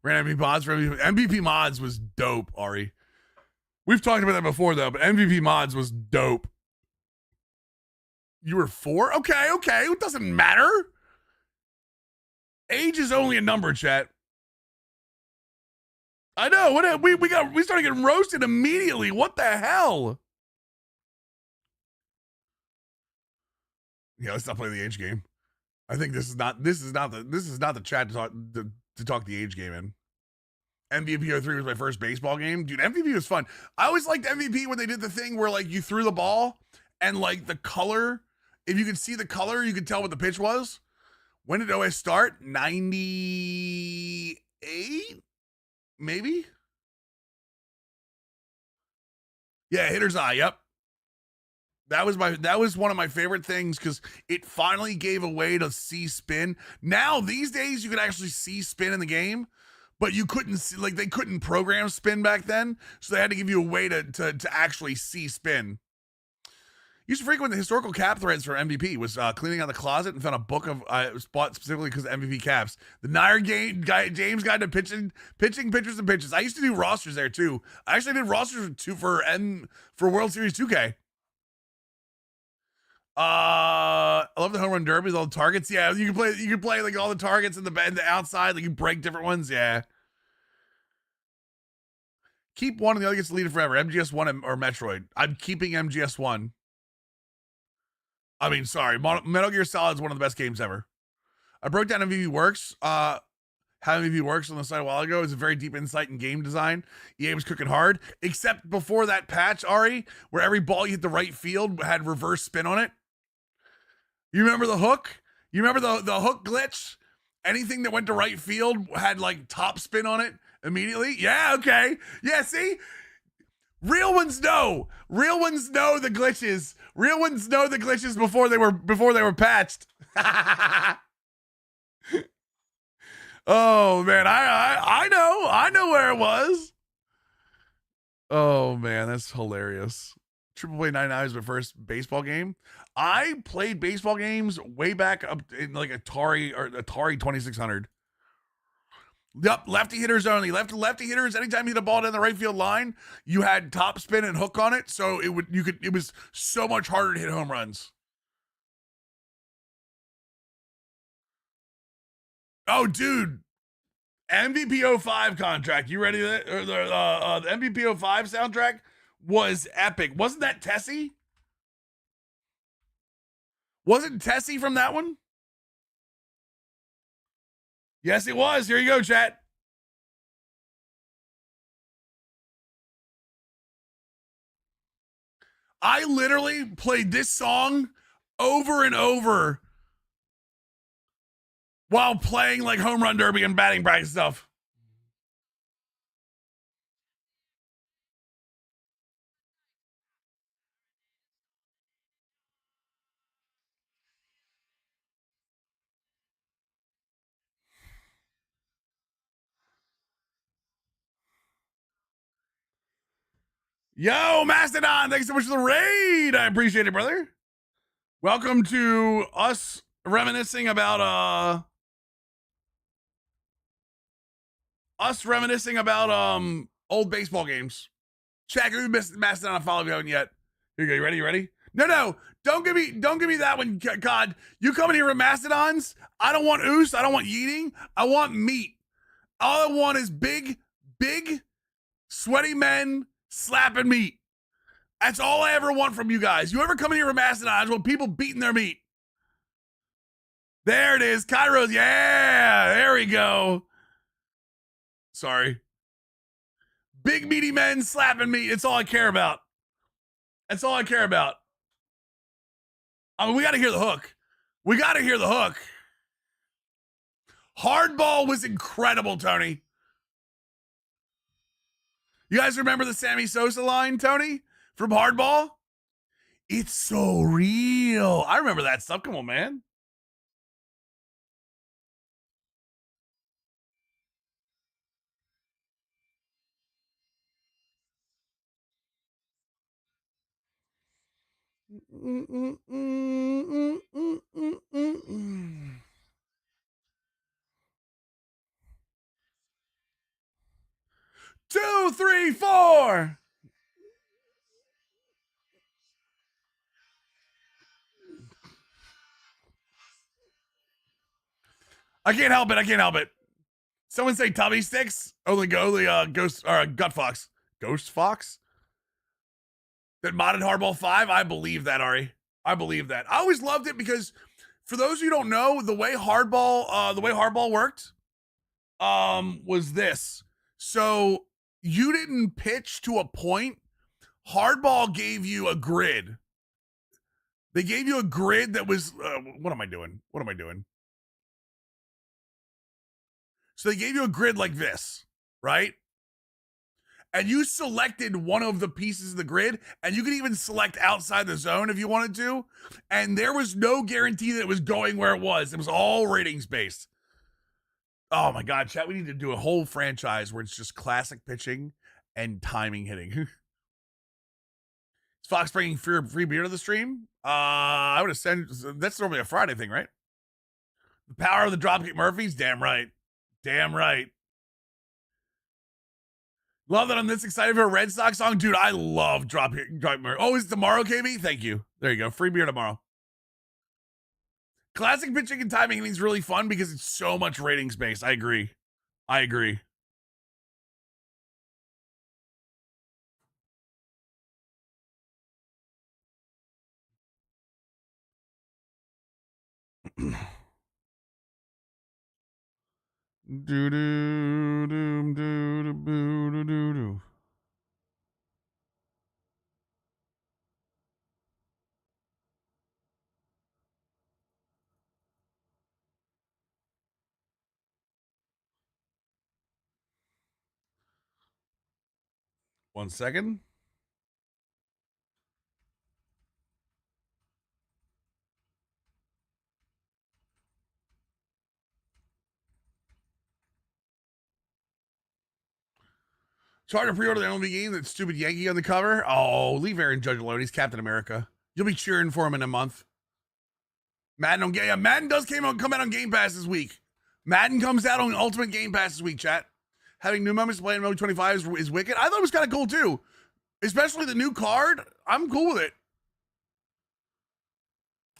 Ran MVP mods for MVP mods was dope, Ari. We've talked about that before though, but MVP mods was dope. You were 4? Okay. It doesn't matter. Age is only a number, chat. I know. What we started getting roasted immediately. What the hell? Yeah, let's not play the age game. I think this is not the chat to talk the age game in. MVP 03 was my first baseball game. Dude, MVP was fun. I always liked MVP when they did the thing where like you threw the ball and like the color, if you could see the color, you could tell what the pitch was. When did OS start? 98? Maybe? Yeah, hitter's eye, yep. That was one of my favorite things because it finally gave a way to see spin. Now, these days, you can actually see spin in the game, but you couldn't see, like, they couldn't program spin back then, so they had to give you a way to actually see spin. Used to frequent the historical cap threads for MVP. Was cleaning out the closet and found a book of it was bought specifically because of MVP caps. The Nair James Guide to pitching, pitchers, and pitches. I used to do rosters there too. I actually did rosters for World Series 2K. I love the home run derby with all the targets. Yeah, you can play like all the targets in the outside, like you break different ones. Yeah. Keep one and the other gets deleted forever. MGS1 or Metroid. I'm keeping MGS1. I mean, sorry, Metal Gear Solid is one of the best games ever. I broke down MVP Works, how MVP works on the site a while ago. It's a very deep insight in game design. EA was cooking hard, except before that patch, Ari, where every ball you hit the right field had reverse spin on it. You remember the hook? You remember the hook glitch? Anything that went to right field had like top spin on it immediately? Yeah, okay. Yeah, see? Real ones know. Real ones know the glitches. Real ones know the glitches before they were patched. Oh man, I know where it was. Oh man, that's hilarious. Triple A 99 is my first baseball game. I played baseball games way back up in like Atari 2600. Yep, lefty hitters only. Lefty hitters. Anytime you hit a ball down the right field line, you had top spin and hook on it, so it was so much harder to hit home runs. Oh, dude, MVP 05 contract. You ready? The MVP 05 soundtrack was epic. Wasn't that Tessie? Wasn't Tessie from that one? Yes, it was. Here you go, chat. I literally played this song over and over while playing like home run derby and batting practice stuff. Yo, Mastodon, thanks so much for the raid. I appreciate it, brother. Welcome to us reminiscing about old baseball games. Check who missed Mastodon and follow if you haven't yet. Here you go. You ready? You ready? No. Don't give me that one, God. You coming here with Mastodons? I don't want oos. I don't want yeeting. I want meat. All I want is big, sweaty men slapping meat. That's all I ever want from you guys. You ever come in here with Mastodons? I want people beating their meat. There it is. Kairos. Yeah. There we go. Sorry. Big meaty men slapping meat. It's all I care about. That's all I care about. I mean, we got to hear the hook. We got to hear the hook. Hardball was incredible, Tony. You guys remember the Sammy Sosa line, Tony, from Hardball? It's so real. I remember that stuff. Come on, man. Two, three, four. I can't help it. Someone say tummy sticks. Only ghost or gut fox. Ghost fox? That modded Hardball 5? I believe that, Ari. I believe that. I always loved it because for those of you who don't know, the way Hardball worked was this. So you didn't pitch to a point. Hardball gave you a grid. They gave you a grid that was what am I doing? So they gave you a grid like this, right? And you selected one of the pieces of the grid, and you could even select outside the zone if you wanted to. And there was no guarantee that it was going where it was. It was all ratings based. Oh my God, chat, we need to do a whole franchise where it's just classic pitching and timing hitting. Is Fox bringing free beer to the stream? I would have sent, that's normally a Friday thing, right? The power of the Dropkick Murphys? Damn right. Love that I'm this excited for a Red Sox song. Dude, I love Dropkick Murphys. Oh, is it tomorrow, KB? Thank you. There you go. Free beer tomorrow. Classic pitching and timing hitting is really fun because it's so much ratings based. I agree. Do do do do do do do. One second. It's hard to pre-order the MLB game. That stupid Yankee on the cover. Oh, leave Aaron Judge alone. He's Captain America. You'll be cheering for him in a month. Madden does come out on Game Pass this week. Madden comes out on Ultimate Game Pass this week, chat. Having new moments to play in MLB 25 is wicked. I thought it was kind of cool too. Especially the new card. I'm cool with it.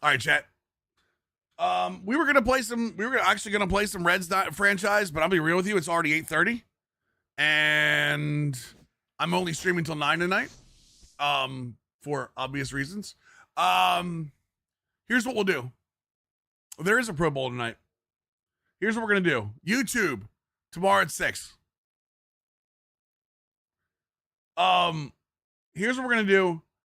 All right, chat. We were actually gonna play some Reds franchise, but I'll be real with you, it's already 8:30. And I'm only streaming till 9 tonight. For obvious reasons. Here's what we'll do. There is a Pro Bowl tonight. Here's what we're gonna do. YouTube tomorrow at 6. Here's what we're gonna do.